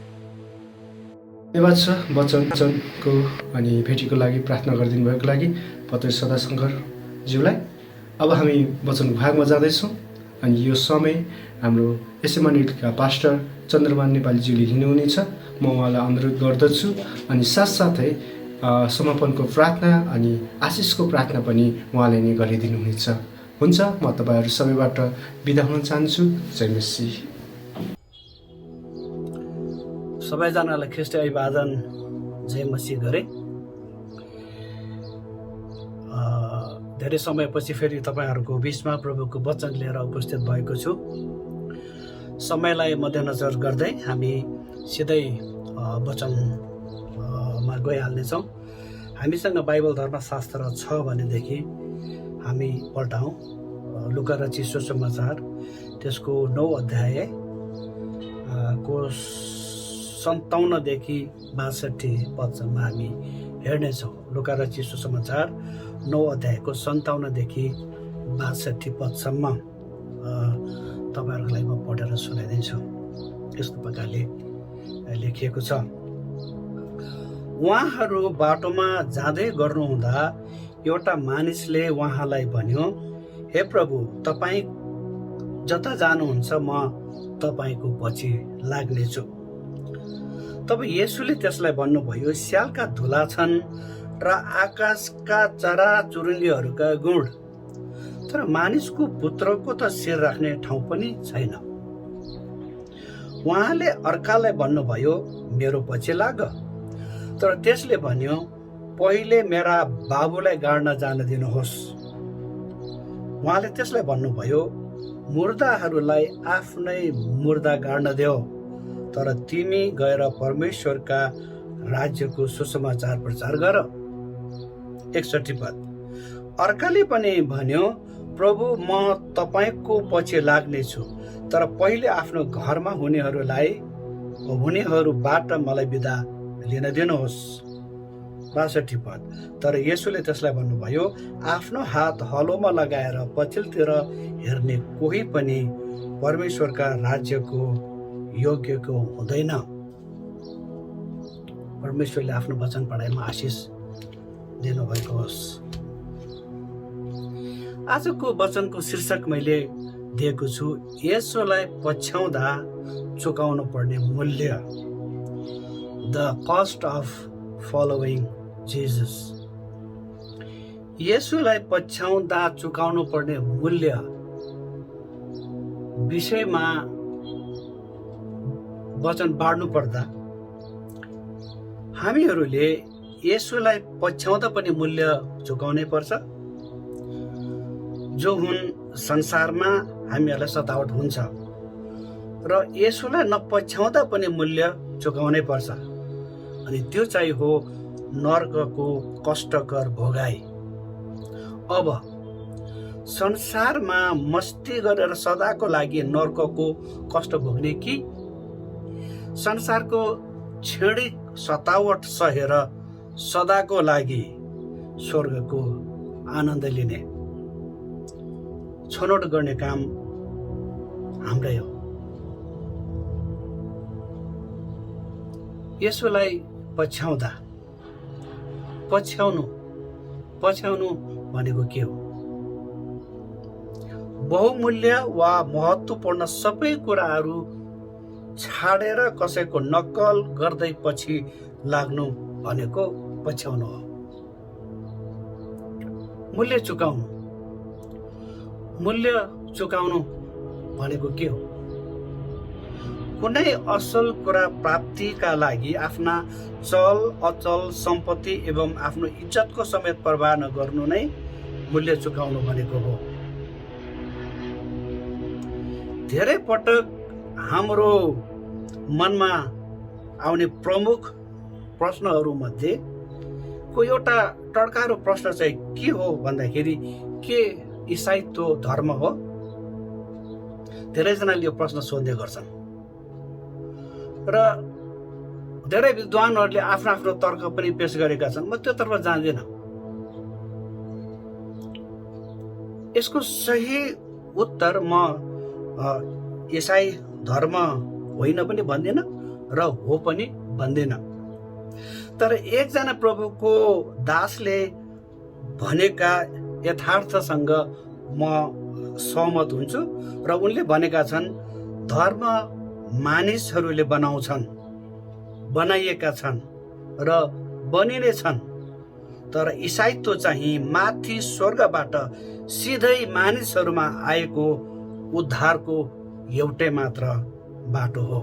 धन्यवाद छ वचनको अनि भेटीको लागि प्रार्थना गरिदिनु भएको लागि पत्रुस सदाशङ्करज्यूलाई। अब हामी वचनको भागमा जाँदैछौँ अनि यो समय हाम्रो एसए मण्डलीका पास्टर चन्द्रमान नेपालीज्यूले लिनुहुनेछ। म उहाँलाई अनुरोध गर्दछु अनि साथसाथै समापनको प्रार्थना अनि आशिषको प्रार्थना पनि उहाँले नै गरिदिनुहुनेछ। हुन्छ, म तपाईँहरू सबैबाट बिदा हुन चाहन्छु। जय मसीह। सबैजनालाई ख्रिस्ट अभिवादन, जय मसीह गरे। धेरै समयपछि फेरि तपाईँहरूको बिचमा प्रभुको वचन लिएर उपस्थित भएको छु। समयलाई मध्यनजर गर्दै हामी सिधै वचनमा गइहाल्नेछौँ। हामीसँग बाइबल धर्मशास्त्र छ भनेदेखि हामी पल्टाउँ लुका रचित सुसमाचार त्यसको 9 अध्याय को 57 देखि 62 पदसम्म हामी हेर्नेछौँ। लुका रचित सुसमाचार 9 अध्यायको 57 देखि 62 पदसम्म तपाईँहरूलाई म पढेर सुनाइदिन्छु। यस्तो प्रकारले लेखिएको छ। उहाँहरू बाटोमा जाँदै गर्नुहुँदा एउटा मानिसले उहाँलाई भन्यो, हे प्रभु, तपाईँ जता जानुहुन्छ म तपाईँको पछि लाग्नेछु। तब येशूले त्यसलाई भन्नुभयो, स्यालका धुला छन् र आकाशका चराचुरुङ्गीहरूका गुण, तर मानिसको पुत्रको त शिर राख्ने ठाउँ पनि छैन। उहाँले अर्कालाई भन्नुभयो, मेरो पछि लाग। तर त्यसले भन्यो, पहिले मेरा बाबुलाई गाड्न जान दिनुहोस्। उहाँले त्यसलाई भन्नुभयो, मुर्दाहरूलाई आफ्नै मुर्दा गाड्न देऊ, तर तिमी गएर परमेश्वरका राज्यको सुसमाचार प्रचार गर। 61 पद। अर्काले पनि भन्यो, प्रभु, म तपाईँको पछि लाग्नेछु, तर पहिले आफ्नो घरमा हुनेहरूबाट मलाई बिदा लिन दिनुहोस्। 62 पद। तर येशूले त्यसलाई भन्नुभयो, आफ्नो हात हलोमा लगाएर पछिल्तिर हेर्ने कोही पनि परमेश्वरका राज्यको योग्यको हुँदैन। परमेश्वरले आफ्नो वचन पढाइमा आशिष दिनुभएको होस्। आजको वचनको शीर्षक मैले दिएको छु, येशूलाई पछ्याउँदा चुकाउनु पर्ने मूल्य, the cost of following Jesus. येशूलाई पछ्याउँदा चुकाउनु पर्ने मूल्य विषयमा वचन बाँड्नु पर्दा हामीहरूले येशूलाई पछ्याउँदा पनि मूल्य चुकाउनै पर्छ। जो हुन संसारमा हामीहरूलाई सतावट हुन्छ र येशूलाई नपछ्याउँदा पनि मूल्य चुकाउनै पर्छ, अनि त्यो चाहिँ हो नर्कको कष्टकर भोगाई। अब संसारमा मस्ती गरेर सदाको लागि नर्कको कष्ट भोग्ने कि संसारको क्षणिक सतावट सहेर सदाको लागि स्वर्गको आनन्द लिने छनौट गर्ने काम हाम्रै हो। यसोलाई पछ्याउनु भनेको के हो? बहुमूल्य वा महत्त्वपूर्ण सबै कुराहरू छाडेर कसैको नक्कल गर्दै पछि लाग्नु भनेको पछ्याउनु हो। मूल्य चुकाउनु भनेको के हो? कुनै असल कुरा प्राप्तिका लागि आफ्ना चल अचल सम्पत्ति एवं आफ्नो इज्जतको समेत परवाह नगर्नु नै मूल्य चुकाउनु भनेको हो। धेरै पटक हाम्रो मनमा आउने प्रमुख प्रश्नहरू मध्येको एउटा टड्कारो प्रश्न चाहिँ के हो भन्दाखेरि, के इसाईत्व धर्म हो? धेरैजनाले यो प्रश्न सोध्ने गर्छन् र धेरै विद्वानहरूले आफ्नो आफ्नो तर्क पनि पेश गरेका छन्। म त्योतर्फ जान्दिन। यसको सही उत्तर म इसाई धर्म होइन पनि भन्दिन र हो पनि भन्दिन। तर एकजना प्रभुको दासले भनेका यथार्थसँग म सहमत हुन्छु र उनले भनेका छन्, धर्म मानिसहरूले बनाइएका छन् र बनिने छन्, तर इसाईत्व चाहिँ माथि स्वर्गबाट सिधै मानिसहरूमा आएको उद्धारको एउटै मात्र बाटो हो।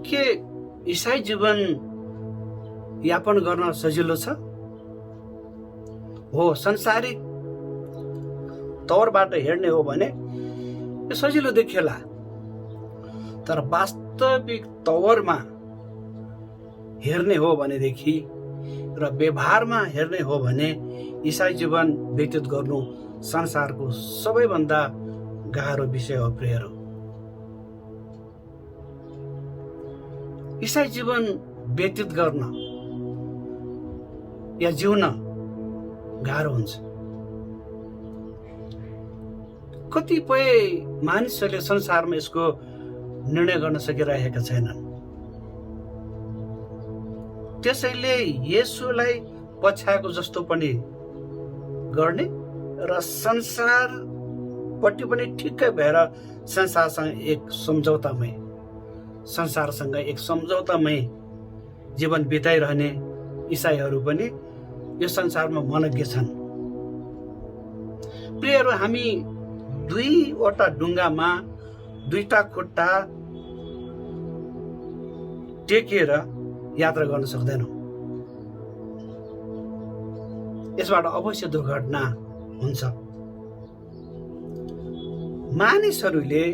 के इसाई जीवन यापन गर्न सजिलो छ? हो, संसारिक तौरबाट हेर्ने हो भने यो सजिलो देखिएला, तर वास्तविक तौरमा हेर्ने हो भनेदेखि र व्यवहारमा हेर्ने हो भने इसाई जीवन व्यतीत गर्नु संसारको सबैभन्दा गाह्रो विषय हो। प्रियहरू, ईसाई जीवन व्यतीत गर्न या जिउन गाह्रो हुन्छ। कतिपय मानिसहरूले संसारमा यसको निर्णय गर्न सकिरहेका छैनन्। त्यसैले येशूलाई पछ्याएको जस्तो पनि गर्ने र संसारपट्टि पनि ठिक्कै भएर संसारसँग एक सम्झौतामै जीवन बिताइरहने इसाईहरू पनि यो संसारमा मनज्ञ छन्। प्रियहरू, हामी दुईवटा डुङ्गामा दुईटा खुट्टा टेकेर यात्रा गर्न सक्दैनौँ। यसबाट अवश्य दुर्घटना हुन्छ। मानिसहरूले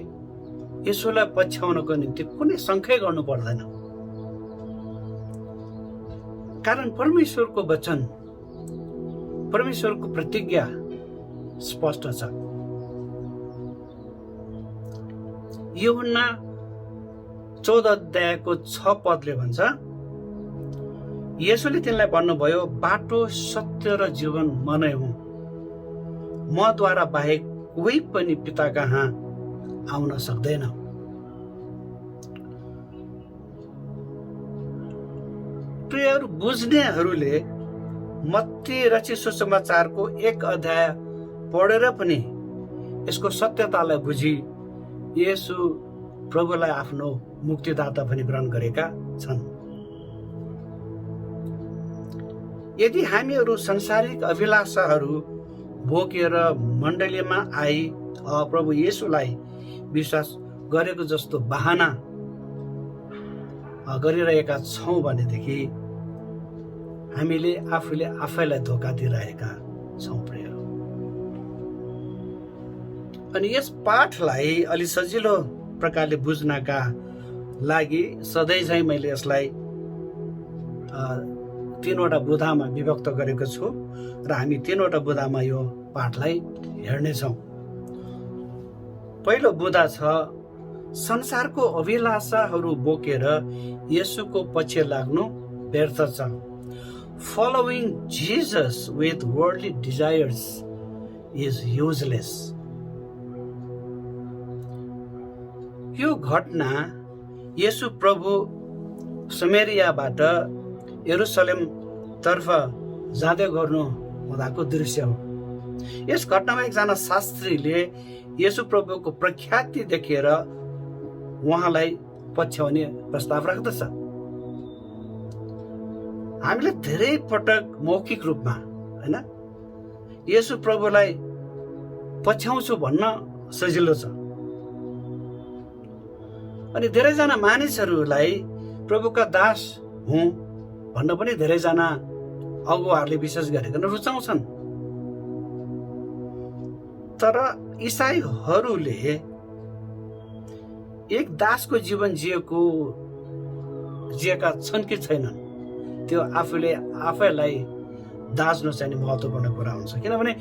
यसोलाई पछ्याउनको निम्ति कुनै सङ्ख्या गर्नु पर्दैन, कारण परमेश्वरको वचन, परमेश्वरको प्रतिज्ञा स्पष्ट छ। यूहन्ना 14 अध्यायको 6 पदले भन्छ, येशूले तिनलाई भन्नुभयो, बाटो, सत्य र जीवन म नै हुँ। मद्वारा बाहेक कोही पनि पिता कहाँ आउन सक्दैन। प्रियहरू, बुझ्नेहरूले मत्ती रचित सुसमाचारको 1 अध्याय पढेर पनि यसको सत्यतालाई बुझी येशू प्रभुलाई आफ्नो मुक्तिदाता पनि ग्रहण गरेका छन्। यदि हामीहरू संसारिक अभिलाषाहरू बोकेर मण्डलीमा आई प्रभु येशूलाई विश्वास गरेको जस्तो बहाना गरिरहेका छौँ भनेदेखि हामीले आफूले आफैलाई धोका दिइरहेका छौँ। प्रियहरू, अनि यस पाठलाई अलि सजिलो प्रकारले बुझ्नका लागि सधैँ चाहिँ मैले यसलाई 3वटा बुँदामा विभक्त गरेको छु र हामी 3वटा बुँदामा यो पाठलाई हेर्नेछौँ। पहिलो बुँदा छ, संसारको अभिलाषाहरू बोकेर येशूको पछि लाग्नु व्यर्थ छ। Following Jesus with worldly desires is useless. यो घटना येशू प्रभु समेरियाबाट यरुसलेम तर्फ जाँदै गर्नु हुँदाको दृश्य हो। यस घटनामा एकजना शास्त्रीले येशू प्रभुको प्रख्याति देखेर उहाँलाई पछ्याउने प्रस्ताव राख्दछ। हामीले धेरै पटक मौखिक रूपमा हैन येशू प्रभुलाई पछ्याउँछु भन्न सजिलो छ, अनि धेरैजना मानिसहरूलाई प्रभुका दास हुँ भन्न पनि धेरैजना अगुवाहरूले विशेष गरिकन रुचाउँछन्। तर इसाईहरूले एक दासको जीवन जिएका छन् कि छैनन् त्यो आफूले आफैलाई दाच्नु चाहिँ महत्त्वपूर्ण कुरा हुन्छ, किनभने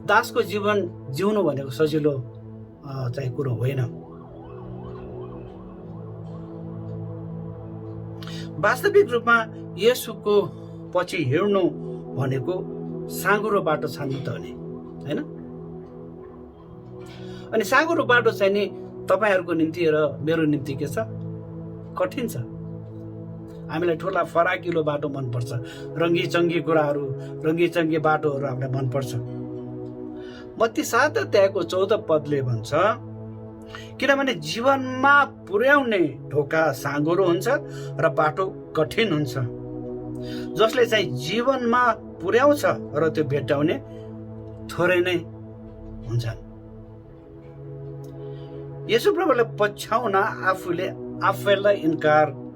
दासको जीवन जिउनु भनेको सजिलो चाहिँ कुरो होइन। वास्तविक रूपमा येशूको पछि हिँड्नु भनेको साँघुरो बाटो छान्नु त हो नि, हैन? अनि साँघुरो बाटो चाहिँ नि तपाईँहरूको निम्ति र मेरो निम्ति के छ, कठिन छ। हामीलाई ठुला फराकिलो बाटो मनपर्छ, रङ्गी चङ्गी कुराहरू, रङ्गी चङ्गी बाटोहरू हामीलाई मनपर्छ। मत्ती 7 अध्यायको 14 पदले भन्छ, किनभने जीवनमा पुर्याउने ढोका साँघुरो हुन्छ र बाटो कठिन हुन्छ, जसले चाहिँ जीवनमा पुर्याउँछ र त्यो भेट्टाउने थोरै नै हुन्छन्। येशू प्रभुलाई पछ्याउन आफूले आफैलाई इन्कार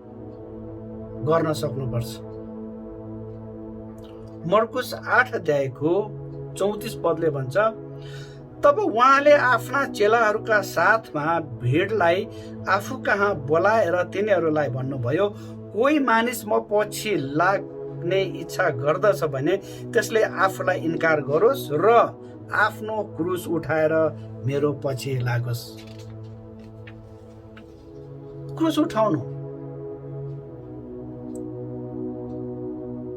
गर्न सक्नुपर्छ। मर्कुस 8 अध्यायको 34 पदले भन्छ, तब उहाँले आफ्ना चेलाहरूका साथमा भिडलाई आफू कहाँ बोलाएर तिनीहरूलाई भन्नुभयो, कोही मानिस म पछि लाग्ने इच्छा गर्दछ भने त्यसले आफूलाई इन्कार गरोस् र आफ्नो क्रुस उठाएर मेरो पछि लागोस्। क्रुस उठाउनु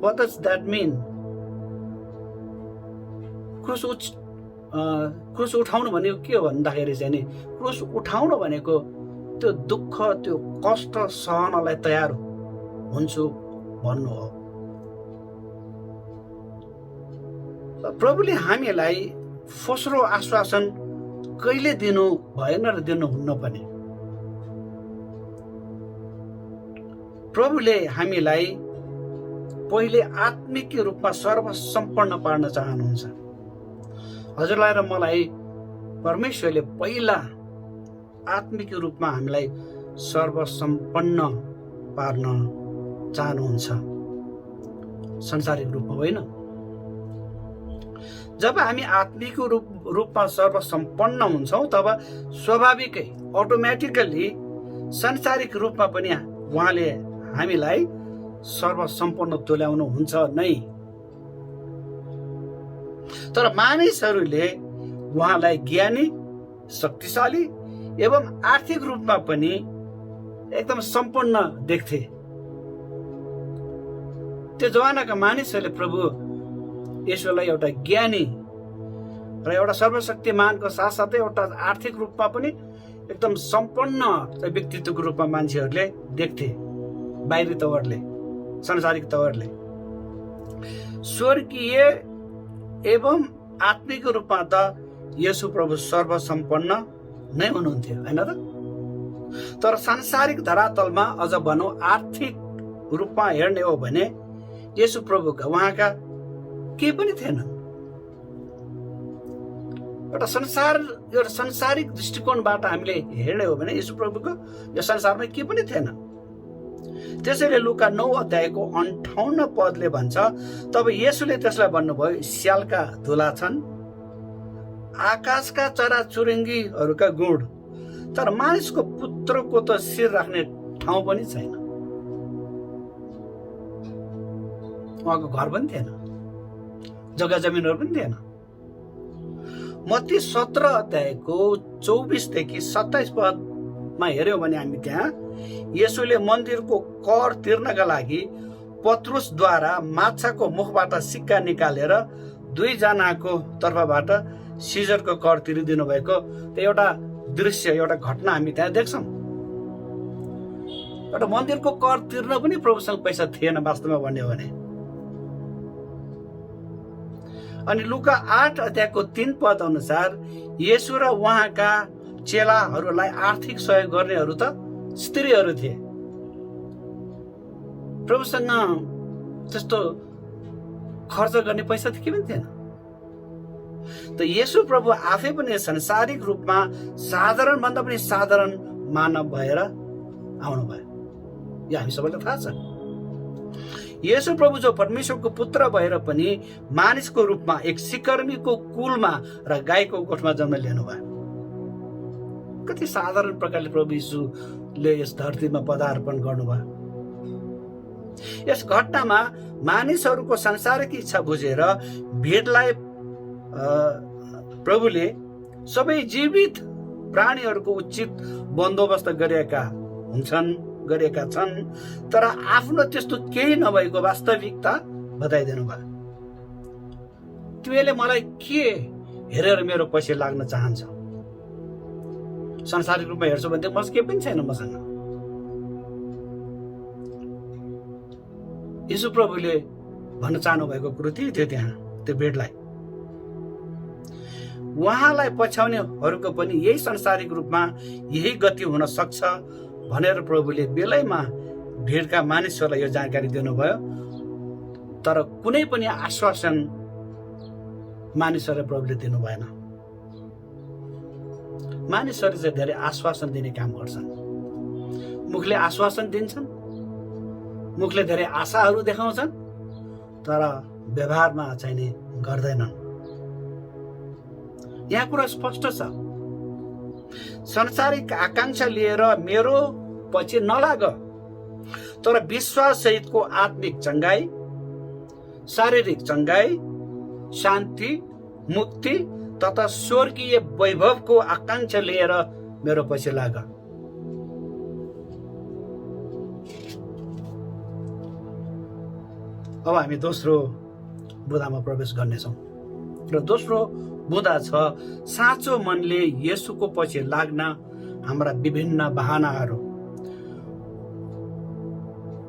What does that mean? क्रुस उठाउनु भनेको के हो भन्दाखेरि चाहिँ नि क्रुस उठाउनु भनेको त्यो दुःख त्यो कष्ट सहनलाई तयार हुन्छु भन्नु हो। प्रभुले हामीलाई फस्रो आश्वासन कहिले दिनु भएन र दिनुहुन्न पनि। प्रभुले हामीलाई पहिले आत्मिक रूपमा सर्वसम्पन्न पार्न चाहनुहुन्छ। हजुरलाई र मलाई परमेश्वरले पहिला आत्मिक रूपमा हामीलाई सर्वसम्पन्न पार्न चाहनुहुन्छ, संसारिक रूपमा होइन। जब हामी आत्मिक रूपमा सर्वसम्पन्न हुन्छौँ तब स्वाभाविकै अटोमेटिकली सांसारिक रूपमा पनि उहाँले हामीलाई सर्वसम्पन्न तुल्याउनु हुन्छ नै। तर मानिसहरूले उहाँलाई ज्ञानी, शक्तिशाली एवं आर्थिक रूपमा पनि एकदम सम्पन्न देख्थे। त्यो जमानाका मानिसहरूले प्रभु येशूलाई एउटा ज्ञानी र एउटा सर्वशक्तिमानको साथसाथै एउटा आर्थिक रूपमा पनि एकदम सम्पन्न व्यक्तित्वको रूपमा मान्छेहरूले देख्थे। बाहिरी तवरले, सांसारिक तवरले स्वर्गीय एवं आत्मिक रूपमा त येशू प्रभु सर्वसम्पन्न नै हुनुहुन्थ्यो, होइन त? तर सांसारिक धरातलमा अझ भनौँ आर्थिक रूपमा हेर्ने हो भने येशू प्रभुका उहाँका केही पनि थिएन। एउटा संसारिक दृष्टिकोणबाट हामीले हेर्ने हो भने येशू प्रभुको यो संसारमा केही पनि थिएन। त्यसैले लुका 9 अध्यायको 58 पदले भन्छ, तब येशूले त्यसलाई भन्नुभयो, स्यालका धुला छन्, आकाशका चराचुरुङ्गीहरूका गुण, तर मानिसको पुत्रको त शिर राख्ने ठाउँ पनि छैन। उहाँको घर पनि थिएन, जग्गा जमिनहरू पनि थिएन। मत्ती 17 अध्यायको 24 देखि 27 पदमा हेर्यौँ भने हामी त्यहाँ येशूले मन्दिरको कर तिर्नका लागि पत्रुसद्वारा माछाको मुखबाट सिक्का निकालेर 2 जनाको तर्फबाट सिजरको कर तिरिदिनु भएको एउटा दृश्य, एउटा घटना हामी त्यहाँ देख्छौँ। एउटा मन्दिरको कर तिर्न पनि प्रभुसँग पैसा थिएन वास्तवमा भन्ने हो भने। अनि लुका 8 अध्यायको 3 पद अनुसार येशू र उहाँका चेलाहरूलाई आर्थिक सहयोग गर्नेहरू त स्त्रीहरू थिए। प्रभुसँग त्यस्तो खर्च गर्ने पैसा के पनि थिएन। त येशू प्रभु आफै पनि सांसारिक रूपमा साधारण भन्दा पनि साधारण मानव भएर आउनुभयो। यो हामी सबैलाई थाहा छ। येशू प्रभु जो परमेश्वरको पुत्र भएर पनि मानिसको रूपमा एक सिकर्मीको कुलमा र गाईको गोठमा जन्म लिनुभयो। कति साधारण प्रकारले प्रभु येशूले यस धरतीमा पदार्पण गर्नुभयो। यस घटनामा मानिसहरूको सांसारिक इच्छा बुझेर भेटलाई प्रभुले सबै जीवित प्राणीहरूको उचित बन्दोबस्त गरेका छन्, तर आफ्नो त्यस्तो केही नभएको वास्तविकता बताइदिनु भयो। तिमीले मलाई के हेरेर मेरो पछि लाग्न चाहन्छौ? सांसारिक रूपमा हेर्छौ भने मसँग केही पनि छैन मसँग। येशू प्रभुले भन्न चाहनु भएको कुरो त्यही थियो त्यहाँ त्यो भेटलाई। उहाँलाई पछ्याउनेहरूको पनि यही सांसारिक रूपमा यही गति हुन सक्छ भनेर प्रभुले बेलैमा भेटका मानिसहरूलाई यो जानकारी दिनुभयो। तर कुनै पनि आश्वासन मानिसहरूलाई प्रभुले दिनु भएन। मानिसहरूले चाहिँ धेरै आश्वासन दिने काम गर्छन्। मुखले आश्वासन दिन्छन्, मुखले धेरै आशाहरू देखाउँछन्, तर व्यवहारमा चाहिँ नि गर्दैनन्। यहाँ कुरा स्पष्ट छ, संसारिक आकांक्षा लिएर मेरो पछि नलाग, तर विश्वास सहितको आत्मिक चंगाई, शारीरिक चंगाई, शान्ति, मुक्ति तथा स्वर्गीय वैभवको आकांक्षा लिएर मेरो पछि लाग। अब हामी दोस्रो बुँदामा प्रवेश गर्नेछौँ र दोस्रो बुँदा छ साँचो मनले येशूको पछि लाग्न हाम्रा विभिन्न बहानाहरू।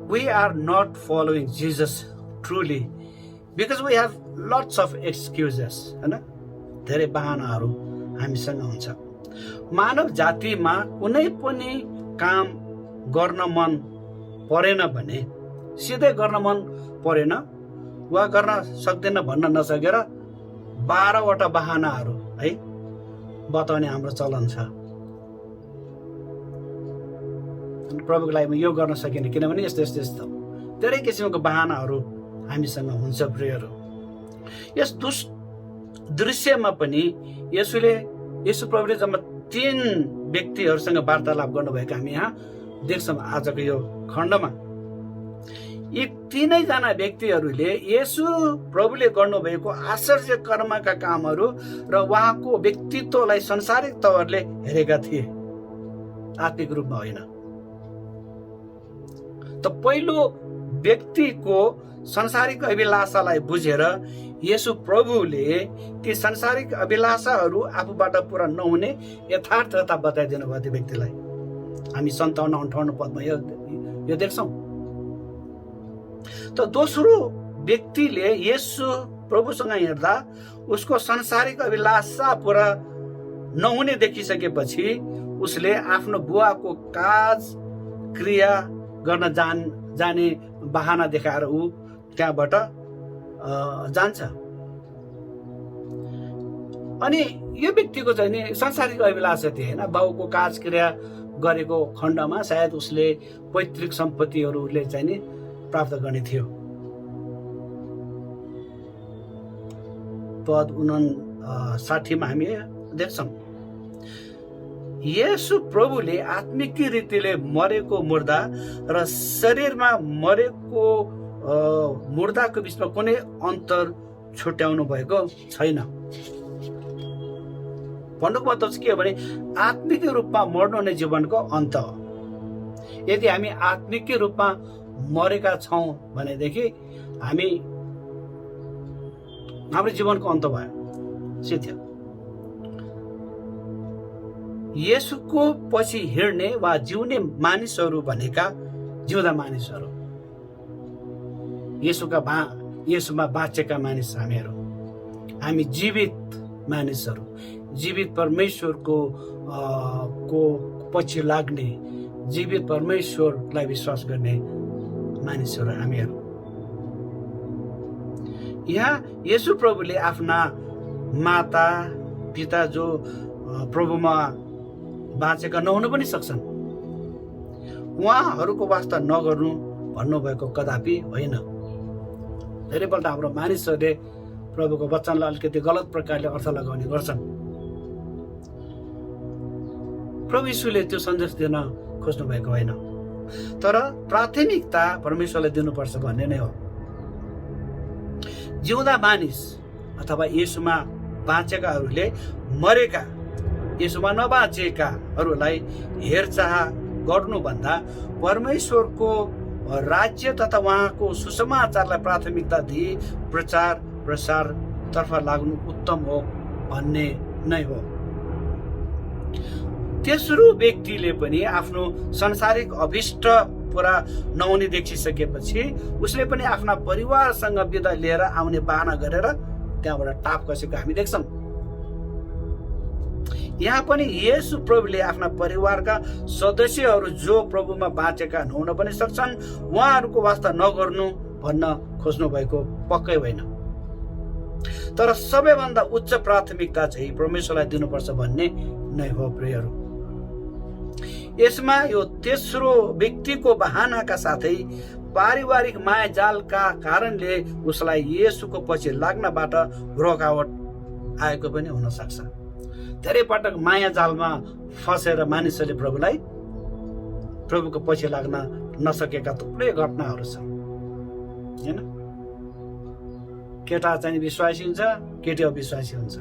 We are not following Jesus truly because we have lots of excuses, हैन? धेरै बहानाहरू हामीसँग हुन्छ। मानव जातिमा कुनै पनि काम गर्न मन परेन भने, सिधै गर्न मन परेन वा गर्न सक्दैन भन्न नसकेर 12वटा बहानाहरू है बताउने हाम्रो चलन छ। प्रभुको लागि म यो गर्न सकिनँ किनभने यस्तो यस्तो यस्तो धेरै किसिमको बहानाहरू हामीसँग हुन्छ प्रियहरू। यस दृश्यमा पनि येशू प्रभुले जम्मा 3 व्यक्तिहरूसँग वार्तालाप गर्नुभएको हामी यहाँ देख्छौँ आजको यो खण्डमा। यी 3 जना व्यक्तिहरूले येशू प्रभुले गर्नुभएको आश्चर्य कर्मका कामहरू र उहाँको व्यक्तित्वलाई संसारिक तवरले हेरेका थिए, आत्मिक रूपमा होइन। त पहिलो व्यक्तिको संसारिक अभिलाषालाई बुझेर येशू प्रभुले ती संसारिक अभिलाषाहरू आफूबाट पूरा नहुने यथार्थता बताइदिनु भयो त्यो व्यक्तिलाई। हामी 57-58 पदमा यो देख्छौँ। त दोस्रो व्यक्तिले येशू प्रभुसँग हिँड्दा उसको संसारिक अभिलाषा पूरा नहुने देखिसकेपछि उसले आफ्नो बुवाको काज क्रिया गर्न जाने बहाना देखाएर ऊ त्यहाँबाट जान्छ। अनि यो व्यक्तिको चाहिँ नि संसारिक अभिलाषा थियो होइन। बाउको काज क्रिया गरेको खण्डमा सायद उसले पैतृक सम्पत्तिहरूले चाहिँ नि प्राप्त गर्ने थियो। पद 59 मा हामी देख्छौँ येशू प्रभुले आत्मिक रीतिले मरेको मुर्दा र शरीरमा मरेको मुर्दाको बिचमा कुनै अन्तर छुट्याउनु भएको छैन। भन्नुको मतलब चाहिँ के हो भने आत्मिक रूपमा मर्नु नै जीवनको अन्त हो। यदि हामी आत्मिक रूपमा मरेका छौँ भनेदेखि हाम्रो जीवनको अन्त भयो, सिद्ध। येशूको पछि हिँड्ने वा जिउने मानिसहरू भनेका जिउँदा मानिसहरू, येशूमा बाँचेका मानिस हामी जीवित मानिसहरू, जीवित परमेश्वरको पछि लाग्ने, जीवित परमेश्वरलाई विश्वास गर्ने मानिसहरू हामीहरू। यहाँ येशू प्रभुले आफ्ना माता पिता जो प्रभुमा बाँचेका नहुनु पनि सक्छन्, उहाँहरूको वास्ता नगर्नु भन्नुभएको कदापि होइन। धेरैपल्ट हाम्रो मानिसहरूले प्रभुको वचनलाई अलिकति गलत प्रकारले अर्थ लगाउने गर्छन्। प्रभु यीशुले त्यो सन्देश दिन खोज्नु भएको होइन, तर प्राथमिकता परमेश्वरलाई दिनुपर्छ भन्ने नै हो। जिउँदा मानिस अथवा येशूमा बाँचेकाहरूले मरेका, येशूमा नबाँचेकाहरूलाई हेरचाह गर्नुभन्दा परमेश्वरको राज्य तथा उहाँको सुसमाचारलाई प्राथमिकता दिई प्रचार प्रसार तर्फ लाग्नु उत्तम हो भन्ने नै हो। तेस्रो व्यक्तिले पनि आफ्नो संसारिक अभिष्ट पुरा नहुने देखिसकेपछि उसले पनि आफ्ना परिवारसँग बिदा लिएर आउने बाहना गरेर त्यहाँबाट टाप कसेको हामी देख्छौँ। यहाँ पनि येशू प्रभुले आफ्ना परिवारका सदस्यहरू जो प्रभुमा बाँचेका नहुन पनि सक्छन् उहाँहरूको वास्ता नगर्नु भन्न खोज्नु भएको पक्कै होइन, तर सबैभन्दा उच्च प्राथमिकता चाहिँ परमेश्वरलाई दिनुपर्छ भन्ने नै हो प्रियहरू। यसमा यो तेस्रो व्यक्तिको बहानाका साथै पारिवारिक मायाजालका कारणले उसलाई येशूको पछि लाग्नबाट रोकावट आएको पनि हुन सक्छ। धेरै पटक माया जालमा फसेर मानिसहरूले प्रभुको पछि लाग्न नसकेका थुप्रै घटनाहरू छन् हैन। केटा चाहिँ विश्वासी हुन्छ, केटी अविश्वासी हुन्छ,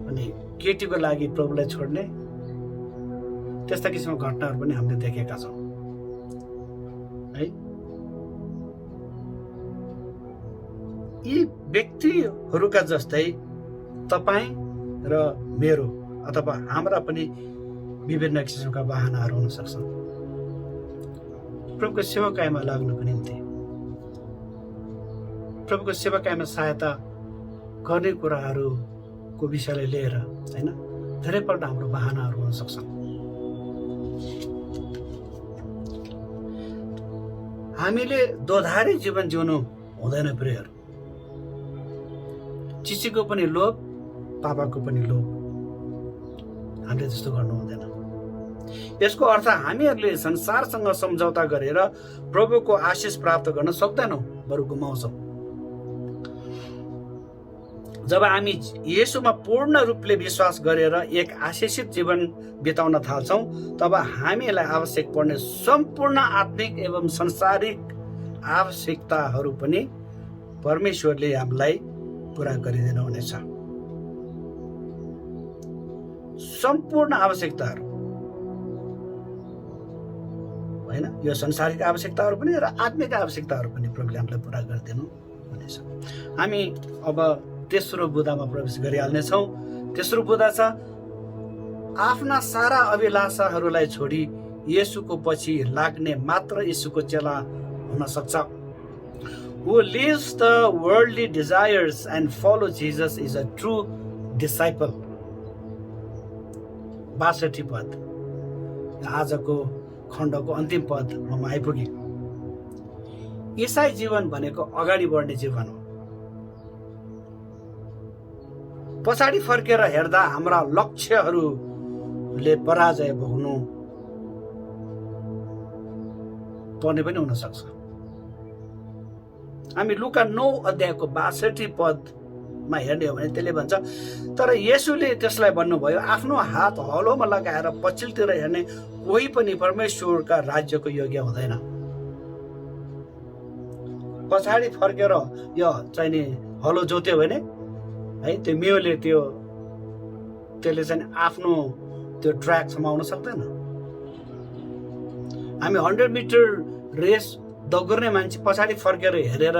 अनि केटीको लागि प्रभुलाई छोड्ने त्यस्ता किसिमको घटनाहरू पनि हामीले देखेका छौँ है। यी व्यक्तिहरूका जस्तै तपाईँ र मेरो अथवा हाम्रा पनि विभिन्न किसिमका वाहनाहरू हुन सक्छन् प्रभुको सेवाकायमा लाग्नको निम्ति, प्रभुको सेवाकायमा सहायता गर्ने कुराहरूको विषयलाई लिएर होइन धेरैपल्ट हाम्रो वाहनाहरू हुन सक्छन्। हामीले दोधारी जीवन जिउनु हुँदैन प्रियहरू। चिचीको पनि लोभ, पापाको पनि लोभ, हामीले त्यस्तो गर्नु हुँदैन। यसको अर्थ हामीहरूले संसारसँग सम्झौता गरेर प्रभुको आशिष प्राप्त गर्न सक्दैनौँ, बरु गुमाउँछौँ। जब हामी येशूमा पूर्ण रूपले विश्वास गरेर एक आशिषित जीवन बिताउन थाल्छौँ, तब हामीलाई आवश्यक पर्ने सम्पूर्ण आत्मिक एवं सांसारिक आवश्यकताहरू पनि परमेश्वरले हामीलाई पुरा गरिदिनु हुनेछ। सम्पूर्ण आवश्यकताहरू होइन, यो संसारिक आवश्यकताहरू पनि र आत्मिक आवश्यकताहरू पनि प्रभुले हामीलाई पुरा गरिदिनु हुनेछ। हामी अब तेस्रो बुँदामा प्रवेश गरिहाल्नेछौँ। तेस्रो बुँदा छ आफ्ना सारा अभिलाषाहरूलाई छोडी येशूको पछि लाग्ने मात्र येशूको चेला हुन सक्छ। Who leaves the worldly desires and follow Jesus is a true disciple. 62 पद, आजको खण्डको अन्तिम पदमा आइपुगे। ईसाई जीवन भनेको अगाडि बढ्ने जीवन हो। पछाडि फर्केर हेर्दा हाम्रा लक्ष्यहरूले पराजय भोग्नु पर्ने पनि हुन सक्छ। हामी लुका 9 अध्यायको 62 पदमा हेर्ने हो भने त्यसले भन्छ, तर येशूले त्यसलाई भन्नुभयो, आफ्नो हात हलोमा लगाएर पछिल्तिर हेर्ने कोही पनि परमेश्वरका राज्यको योग्य हुँदैन। पछाडि फर्केर यो चाहिने हलो जोत्यो भने है त्यो मेयोले त्यसले चाहिँ आफ्नो त्यो ट्र्याक समाउन सक्दैन। हामी 100 मिटर रेस दौड्ने मान्छे पछाडि फर्केर हेरेर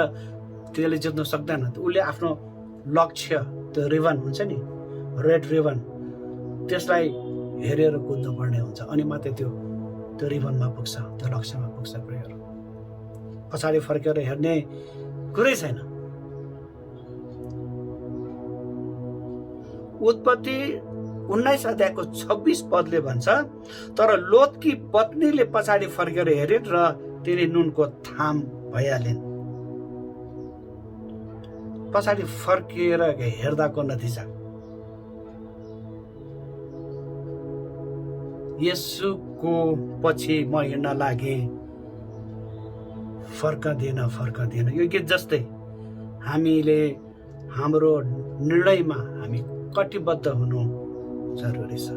त्यसले जित्न सक्दैन। उसले आफ्नो लक्ष्य, त्यो रिबन हुन्छ नि, रेड रिबन, त्यसलाई हेरेर कुद्नु पर्ने हुन्छ, अनि मात्रै त्यो रिबनमा पुग्छ, त्यो लक्ष्यमा पुग्छ। प्रियहरू, पछाडि फर्केर हेर्ने कुरै छैन। उत्पत्ति 19 अध्यायको 26 पदले भन्छ, तर लोतकी पत्नीले पछाडि फर्केर हेरिन् र तिनी नुनको थाम भइहालिन्। पछाडि फर्केर हेर्दाको नतिजा येशूको पछि म हिँड्न लागे, फर्कदिन। यो गीत जस्तै हामीले हाम्रो निर्णयमा हामी कटिबद्ध हुनु जरुरी छ।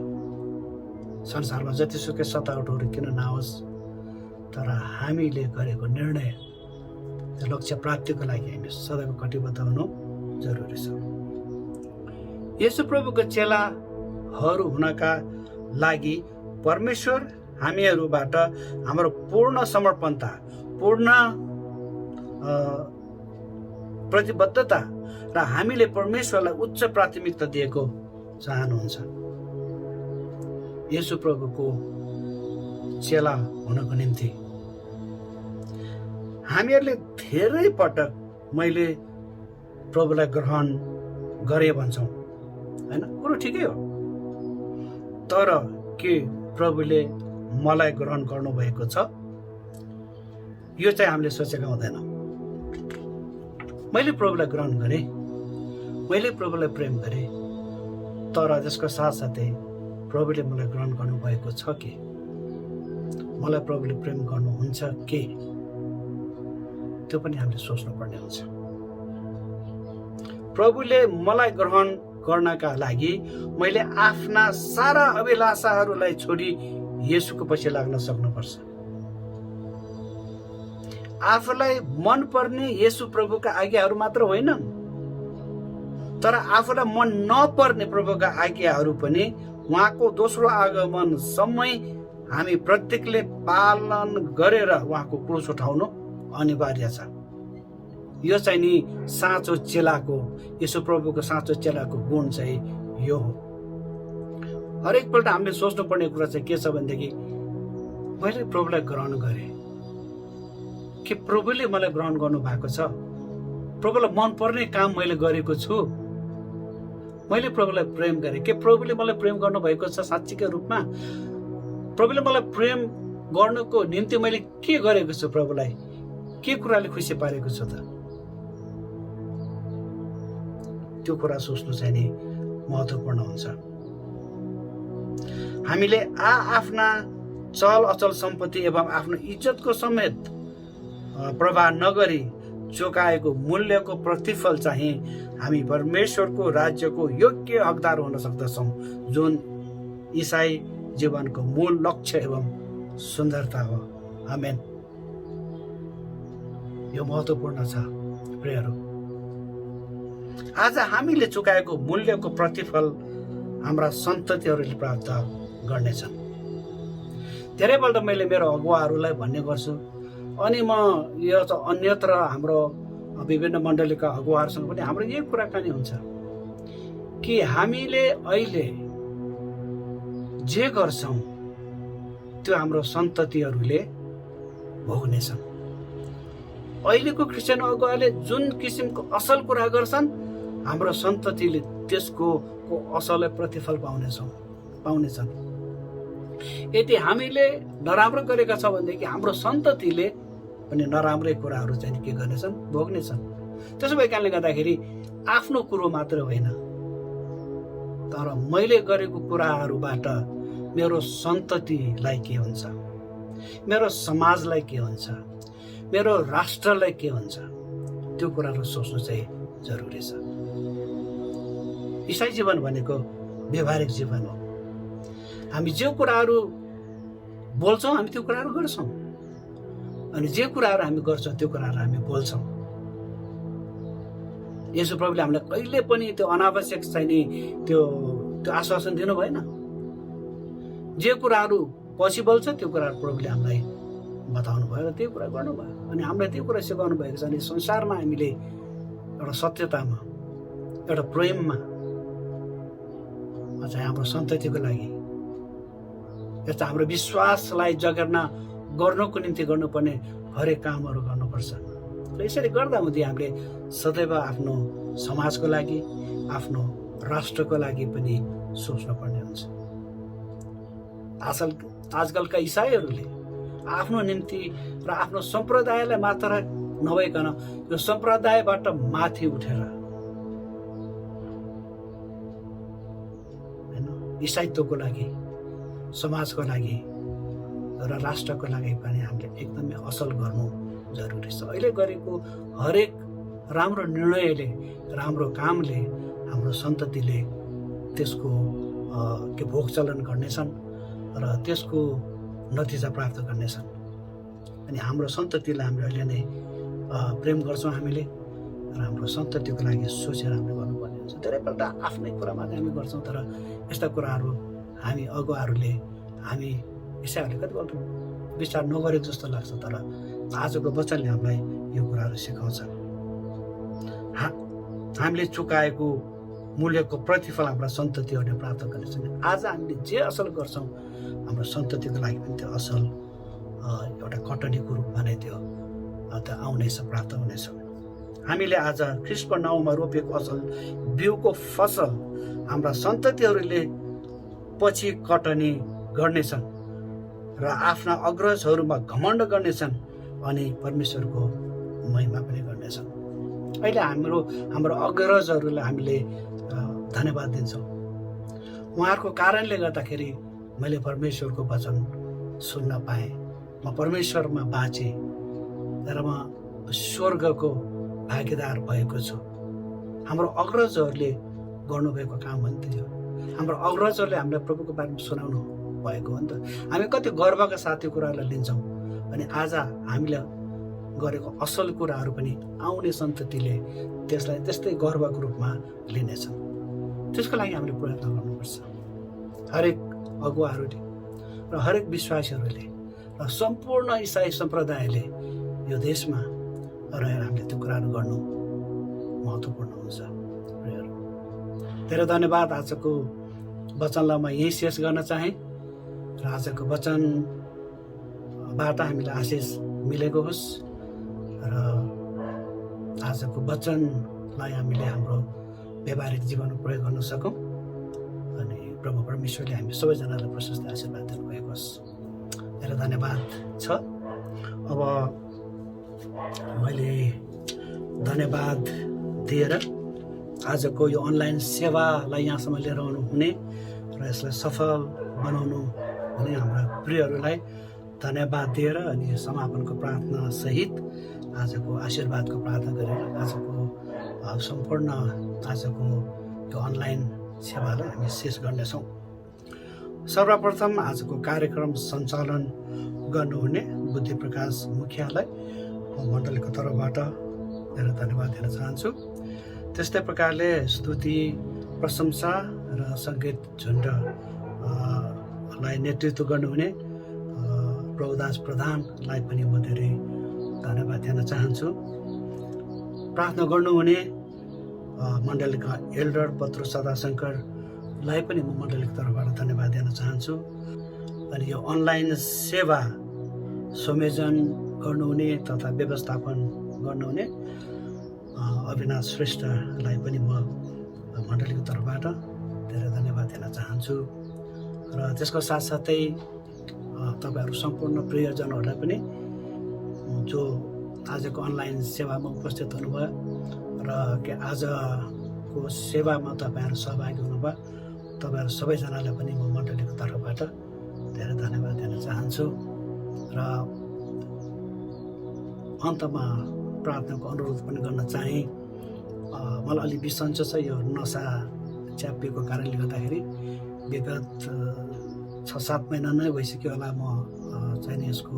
संसारमा जतिसुकै सतावटहरू किन नहोस्, तर हामीले गरेको निर्णय, त्यो लक्ष्य प्राप्तिको लागि हामी सदैव कटिबद्ध हुनु जरुरी छ। येशू प्रभुको चेलाहरू हुनका लागि परमेश्वर हामीहरूबाट हाम्रो पूर्ण समर्पणता, पूर्ण प्रतिबद्धता र हामीले परमेश्वरलाई उच्च प्राथमिकता दिएको चाहनुहुन्छ। येशू प्रभुको चेला हुनको निम्ति हामीहरूले धेरै पटक मैले प्रभुलाई ग्रहण गरे भन्छौँ, होइन, कुरो ठिकै हो। तर के प्रभुले मलाई ग्रहण गर्नुभएको छ, यो चाहिँ हामीले सोचेका हुँदैन। मैले प्रभुलाई ग्रहण गरेँ, मैले प्रभुलाई प्रेम गरेँ, तर त्यसको साथसाथै प्रभुले मलाई ग्रहण गर्नुभएको छ कि, मलाई प्रभुले प्रेम गर्नुहुन्छ के, त्यो पनि हामीले सोच्नुपर्ने हुन्छ। प्रभुले मलाई ग्रहण गर्नका लागि मैले आफ्ना सारा अभिलाषाहरूलाई छोडी येशूको पछि लाग्न सक्नुपर्छ। आफूलाई मन पर्ने येशू प्रभुका आज्ञाहरू मात्र होइन, तर आफूलाई मन नपर्ने प्रभुका आज्ञाहरू पनि उहाँको दोस्रो आगमनसम्मै हामी प्रत्येकले पालन गरेर उहाँको क्रुस उठाउनु अनिवार्य छ। यो चाहिँ नि साँचो चेलाको, यसो प्रभुको साँचो चेलाको गुण चाहिँ यो हो। हरेकपल्ट हामीले सोच्नुपर्ने कुरा चाहिँ के छ भनेदेखि मैले प्रभुलाई ग्रहण गरेँ कि प्रभुले मलाई ग्रहण गर्नु भएको छ, प्रभुलाई मनपर्ने काम मैले गरेको छु, मैले प्रभुलाई प्रेम गरेँ के प्रभुले मलाई प्रेम गर्नुभएको छ साँच्चीकै रूपमा, प्रभुले मलाई प्रेम गर्नुको निम्ति मैले के गरेको छु, प्रभुलाई के कुराले खुसी पारेको छु त, त्यो कुरा सोच्नु चाहिँ नि महत्त्वपूर्ण हुन्छ। हामीले आफ्ना चल अचल सम्पत्ति एवं आफ्नो इज्जतको समेत प्रवाह नगरी चुकाएको मूल्यको प्रतिफल चाहिँ हामी परमेश्वरको राज्यको योग्य हकदार हुन सक्दछौँ, जुन इसाई जीवनको मूल लक्ष्य एवं सुन्दरता हो। आमेन। यो महत्त्वपूर्ण छ प्रियहरू। आज हामीले चुकाएको मूल्यको प्रतिफल हाम्रा सन्ततिहरूले प्राप्त गर्नेछन्। धेरैपल्ट मैले मेरो अगुवाहरूलाई भन्ने गर्छु, अनि म यो त अन्यत्र हाम्रो विभिन्न मण्डलीका अगुवाहरूसँग पनि हाम्रो यही कुराकानी हुन्छ कि हामीले अहिले जे गर्छौँ त्यो हाम्रो सन्ततिहरूले भोग्नेछन्। अहिलेको क्रिस्चियन अगुवाले जुन किसिमको असल कुरा गर्छन् हाम्रो सन्ततिले त्यसको असल प्रतिफल पाउनेछन्। यदि हामीले नराम्रो गरेका छ भनेदेखि हाम्रो सन्ततिले पनि नराम्रै कुराहरू चाहिँ के गर्नेछन्, भोग्नेछन्। त्यसो भए कारणले गर्दाखेरि आफ्नो कुरो मात्र होइन, तर मैले गरेको कुराहरूबाट मेरो सन्ततिलाई के हुन्छ, मेरो समाजलाई के हुन्छ, मेरो राष्ट्रलाई के हुन्छ, त्यो कुराहरू सोच्नु चाहिँ जरुरी छ। इसाई जीवन भनेको व्यवहारिक जीवन हो। हामी जे कुराहरू बोल्छौँ हामी त्यो कुराहरू गर्छौँ, अनि जे कुराहरू हामी गर्छौँ त्यो कुराहरू हामी बोल्छौँ। यसो प्रभुले हामीलाई कहिले पनि त्यो अनावश्यक चाहिँ नि त्यो आश्वासन दिनु भएन। जे कुराहरू पोसिबल छ त्यो कुराहरू प्रभुले हामीलाई बताउनु भयो र त्यो कुरा गर्नुभयो, अनि हामीलाई त्यो कुरा सिकाउनु भएको छ। अनि संसारमा हामीले एउटा सत्यतामा, एउटा प्रेममा चाहिँ हाम्रो सन्ततिको लागि, यस्तो हाम्रो विश्वासलाई जगेर्ना गर्नको निम्ति गर्नुपर्ने हरेक कामहरू गर्नुपर्छ। र यसरी गर्दा हुँदै हामीले सदैव आफ्नो समाजको लागि, आफ्नो राष्ट्रको लागि पनि सोच्नुपर्ने हुन्छ। आजकलका इसाईहरूले आफ्नो निम्ति र आफ्नो सम्प्रदायलाई मात्र नभइकन यो सम्प्रदायबाट माथि उठेर इसाईत्वको लागि, समाजको लागि र राष्ट्रको लागि पनि हामीले एकदमै असल गर्नु जरुरी छ। अहिले गरेको हरेक राम्रो निर्णयले, राम्रो कामले हाम्रो सन्ततिले त्यसको भोग चलन गर्नेछन् र त्यसको नतिजा प्राप्त गर्नेछन्। अनि हाम्रो सन्ततिलाई हामीले अहिले नै प्रेम गर्छौँ हामीले, र हाम्रो सन्ततिको लागि सोचेर हामीले गर्नुपर्ने हुन्छ। धेरैपल्ट आफ्नै कुरा मात्रै हामी गर्छौँ, तर यस्ता कुराहरू हामी अगुवाहरूले, हामी इसाईहरूले कतिपल्ट विचार नगरेको जस्तो लाग्छ, तर आजको वचनले हामीलाई यो कुराहरू सिकाउँछ। हामीले चुकाएको मूल्यको प्रतिफल हाम्रा सन्ततिहरूले प्राप्त गर्नेछन्। आज हामीले जे असल गर्छौँ हाम्रो सन्ततिको लागि पनि त्यो असल एउटा कटनीको रूपमा नै त्यो आउनेछ, प्राप्त हुनेछ। हामीले आज ख्रीष्टको नाउँमा रोपेको असल बिउको फसल हाम्रा सन्ततिहरूले पछि कटनी गर्नेछन् र आफ्ना अग्रजहरूमा घमण्ड गर्नेछन् अनि परमेश्वरको महिमा पनि गर्नेछन्। अहिले हाम्रो अग्रजहरूलाई हामीले धन्यवाद दिन्छौँ। उहाँहरूको कारणले गर्दाखेरि मैले परमेश्वरको वचन सुन्न पाएँ, म परमेश्वरमा बाँचेँ र म स्वर्गको भागीदार भएको छु। हाम्रो अग्रजहरूले गर्नुभएको काम हो नि त यो। हाम्रो अग्रजहरूले हामीलाई प्रभुको बारेमा सुनाउनु भएको हो नि त। हामी कति गर्वका साथ यो कुराहरूलाई लिन्छौँ, अनि आज हामीले गरेको असल कुराहरू पनि आउने सन्ततिले त्यसलाई त्यस्तै गर्वको रूपमा लिनेछन्। त्यसको लागि हामीले प्रयत्न गर्नुपर्छ। हरेक अगुवाहरूले र हरेक विश्वासीहरूले र सम्पूर्ण इसाई सम्प्रदायले यो देशमा रहेर हामीले त्यो कुराहरू गर्नु महत्त्वपूर्ण हुन्छ। धेरै धन्यवाद। आजको वचनलाई म यहीँ शेष गर्न चाहेँ र आजको वचनबाट हामीलाई आशिष मिलेको होस् र आजको वचनलाई हामीले हाम्रो व्यावहारिक जीवनमा प्रयोग गर्न सकौँ अनि प्रभु परमेश्वरले हामी सबैजनालाई प्रशस्त आशीर्वाद दिनुभएको होस्। धेरै धन्यवाद छ। अब मैले धन्यवाद दिएर आजको यो अनलाइन सेवालाई यहाँसम्म लिएर आउनु हुने र यसलाई सफल बनाउनु हुने हाम्रा प्रियहरूलाई धन्यवाद दिएर अनि समापनको प्रार्थना सहित आजको आशीर्वादको प्रार्थना गरेर आजको सम्पूर्ण आजको यो अनलाइन सेवालाई हामी शेष गर्नेछौँ। सर्वप्रथम आजको कार्यक्रम सञ्चालन गर्नुहुने बुद्धि प्रकाश मुखियालाई मण्डलीको तर्फबाट धेरै धन्यवाद दिन चाहन्छु। त्यस्तै प्रकारले स्तुति प्रशंसा र सङ्गीत झुन्डलाई नेतृत्व गर्नुहुने प्रभुदास प्रधानलाई पनि म धेरै धन्यवाद दिन चाहन्छु। प्रार्थना गर्नुहुने मण्डलीका एल्डर पत्रु सदाशङ्करलाई पनि म मण्डलीको तर्फबाट धन्यवाद दिन चाहन्छु। अनि यो अनलाइन सेवा संयोजन गर्नुहुने तथा व्यवस्थापन गर्नुहुने अविनाश श्रेष्ठलाई पनि म मण्डलीको तर्फबाट धेरै धन्यवाद दिन चाहन्छु। र त्यसको साथसाथै तपाईँहरू सम्पूर्ण प्रियजनहरूलाई पनि जो आजको अनलाइन सेवामा उपस्थित हुनुभयो र आजको सेवामा तपाईँहरू सहभागी हुनुभयो तपाईँहरू सबैजनालाई पनि म मण्डलीको तर्फबाट धेरै धन्यवाद दिन चाहन्छु। र अन्तमा प्रार्थनाको अनुरोध पनि गर्न चाहेँ। मलाई अलिक बिसन्चो छ यो नसा च्यापिएको कारणले गर्दाखेरि विगत 6-7 महिना नै भइसक्यो होला म चाहिँ यसको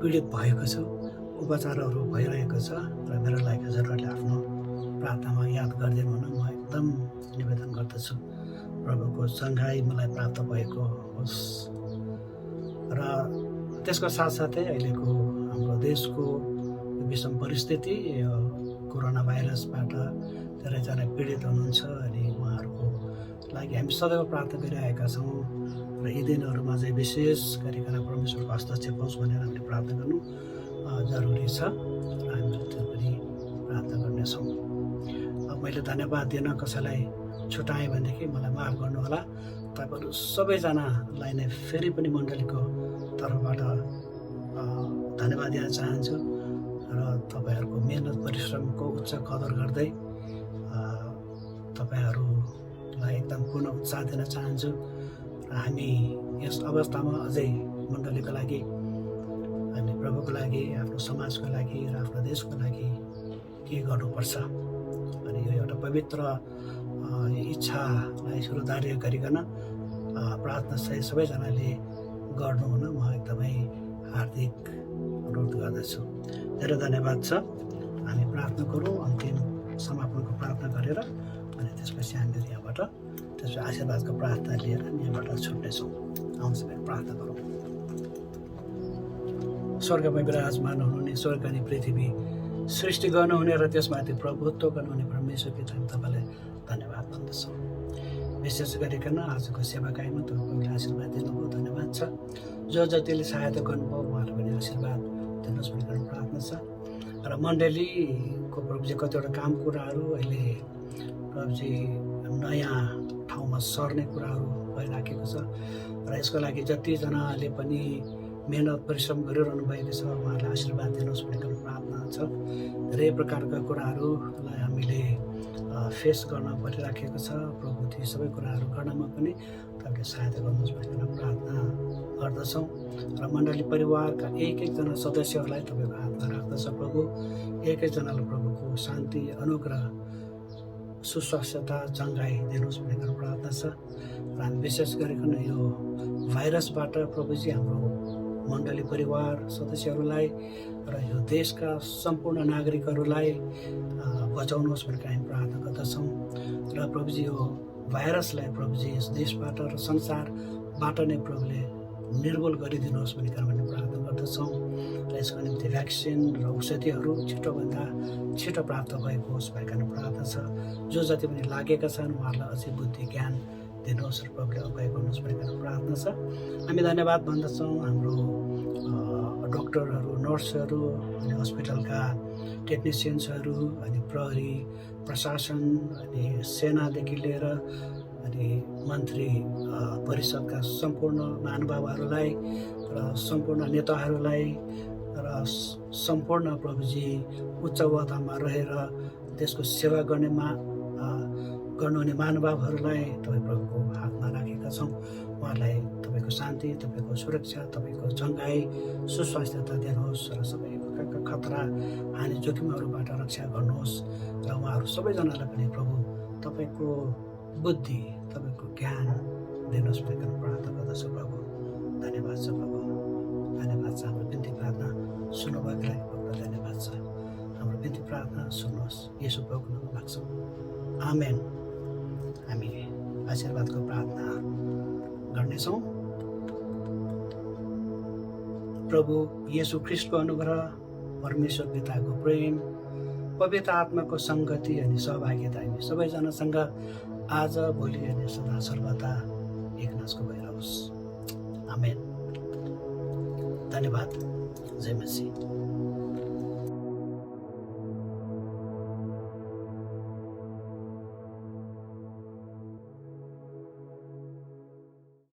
पीडित भएको छु। उपचारहरू भइरहेको छ र मेरो लागि हजुरहरूले आफ्नो प्रार्थनामा याद गरिदिनु हुन म एकदम निवेदन गर्दछु। प्रभुको सङ्घाई मलाई प्राप्त भएको होस्। र त्यसको साथसाथै अहिलेको हाम्रो देशको विषम परिस्थिति यो कोरोना भाइरसबाट धेरैजना पीडित हुनुहुन्छ अनि उहाँहरूको लागि हामी सदैव प्रार्थना गरिरहेका छौँ र यी दिनहरूमा चाहिँ विशेष गरिकन परमेश्वरको हस्तक्षेप होस् भनेर हामीले प्रार्थना गर्नु जरुरी छ र हामीले त्यो पनि प्रार्थना गर्नेछौँ। अब मैले धन्यवाद दिन कसैलाई छुट्याएँ भनेदेखि मलाई माफ गर्नुहोला। तपाईँहरू सबैजनालाई नै फेरि पनि मण्डलीको तर्फबाट धन्यवाद दिन चाहन्छु र तपाईँहरूको मेहनत परिश्रमको उच्च कदर गर्दै तपाईँहरूलाई एकदम पूर्ण उत्साह दिन चाहन्छु। र हामी यस अवस्थामा अझै मण्डलीको लागि अनि प्रभुको लागि आफ्नो समाजको लागि र आफ्नो देशको लागि के गर्नुपर्छ अनि यो एउटा पवित्र इच्छालाई सुधार्य गरिकन प्रार्थना सहित सबैजनाले गर्नुहुन म एकदमै हार्दिक अनुरोध गर्दछु। धेरै धन्यवाद छ। हामी प्रार्थना गरौँ अन्तिम समापनको प्रार्थना गरेर अनि त्यसपछि हामीहरू यहाँबाट त्यसपछि आशीर्वादको प्रार्थना लिएर हामी यहाँबाट छुट्नेछौँ। आउनुहोस् हामी प्रार्थना गरौँ। स्वर्गमा विराजमान हुनुहुने स्वर्ग अनि पृथ्वी सृष्टि गर्नुहुने र त्यसमाथि प्रभुत्व गर्नुहुने परमेश्वर पिता हामी तपाईँलाई धन्यवाद भन्दछौँ। विशेष गरिकन आजको सेवाकाईमा तपाईँले आशीर्वाद दिनुभयो धन्यवाद छ। जो जतिले सहायता गर्नुभयो उहाँलाई पनि आशीर्वाद दिनुहोस् भनेर प्रार्थना छ। र मण्डलीको प्रभुजी कतिवटा काम कुराहरू अहिले प्रभुजी नयाँ ठाउँमा सर्ने कुराहरू भइराखेको छ र यसको लागि जतिजनाले पनि मेहनत परिश्रम गरिरहनु भएको छ उहाँहरूलाई आशीर्वाद दिनुहोस् भनेर प्रार्थना छ। धेरै प्रकारका कुराहरूलाई हामीले फेस गर्न परिराखेको छ। प्रभु ती सबै कुराहरू गर्नमा पनि तपाईँले सहायता गर्नुहोस् भनेर प्रार्थना गर्दछौँ। र मण्डली परिवारका एक एकजना सदस्यहरूलाई तपाईँको हातमा राख्दछ प्रभु। एक एकजनालाई प्रभुको शान्ति अनुग्रह सुस्वास्थ्यता चङ्गाई दिनुहोस् भनेर प्रार्थना छ। र हामी विशेष गरिकन यो भाइरसबाट प्रभुजी हाम्रो मण्डली परिवार सदस्यहरूलाई र यो देशका सम्पूर्ण नागरिकहरूलाई बचाउनुहोस् भनेर हामी प्रार्थना गर्दछौँ। र प्रभुजी यो भाइरसलाई प्रभुजी यस देशबाट र संसारबाट नै प्रभुले निर्मूल गरिदिनुहोस् भनेर हामी प्रार्थना गर्दछौँ र यसको निम्ति भ्याक्सिन र औषधिहरू छिटोभन्दा छिटो प्राप्त भएको होस् भएका प्रार्थना छ। जो जति पनि लागेका छन् उहाँहरूलाई अझै बुद्धि ज्ञान दिनुहोस् र प्रभुले अगुवाई गर्नुहोस् भएका प्रार्थना छ। हामी धन्यवाद भन्दछौँ हाम्रो डक्टरहरू, नर्सहरू, अनि हस्पिटलका टेक्निसियन्सहरू, अनि प्रहरी प्रशासन, अनि सेनादेखि लिएर अनि मन्त्री परिषदका सम्पूर्ण महानुभावहरूलाई र सम्पूर्ण नेताहरूलाई र सम्पूर्ण प्रभुजी उच्च ओहदामा रहेर देशको सेवा गर्नुहुने महानुभावहरूलाई तपाईँ प्रभुको हातमा राखेका छौँ। उहाँहरूलाई तपाईँको शान्ति, तपाईँको सुरक्षा, तपाईँको चङ्गाई, सुस्वास्थ्यता दिनुहोस् र सबै प्रकारका खतरा हानि जोखिमहरूबाट रक्षा गर्नुहोस् र उहाँहरू सबैजनालाई पनि प्रभु तपाईँको बुद्धि, तपाईँको ज्ञान दिनुहोस् भनेर प्रार्थना गर्दछु प्रभु। धन्यवाद छ प्रभु, धन्यवाद छ। हाम्रो बिन्ती प्रार्थना सुन्नुभएको लागि प्रभुलाई धन्यवाद छ। हाम्रो बिन्ती प्रार्थना सुन्नुहोस्, येशू प्रभुको नाममा माग्छौँ, आमेन। हामी आशीर्वादको प्रार्थना गर्नेछौँ। प्रभु येशू ख्रिस्टको अनुग्रह, परमेश्वर पिताको प्रेम, पवित्र आत्माको सङ्गति अनि सहभागिता हामी सबैजनासँग आज, भोलि अनि सदा सर्वदा एकनासको भइरहोस्। आमेन। धन्यवाद। जय मसीह।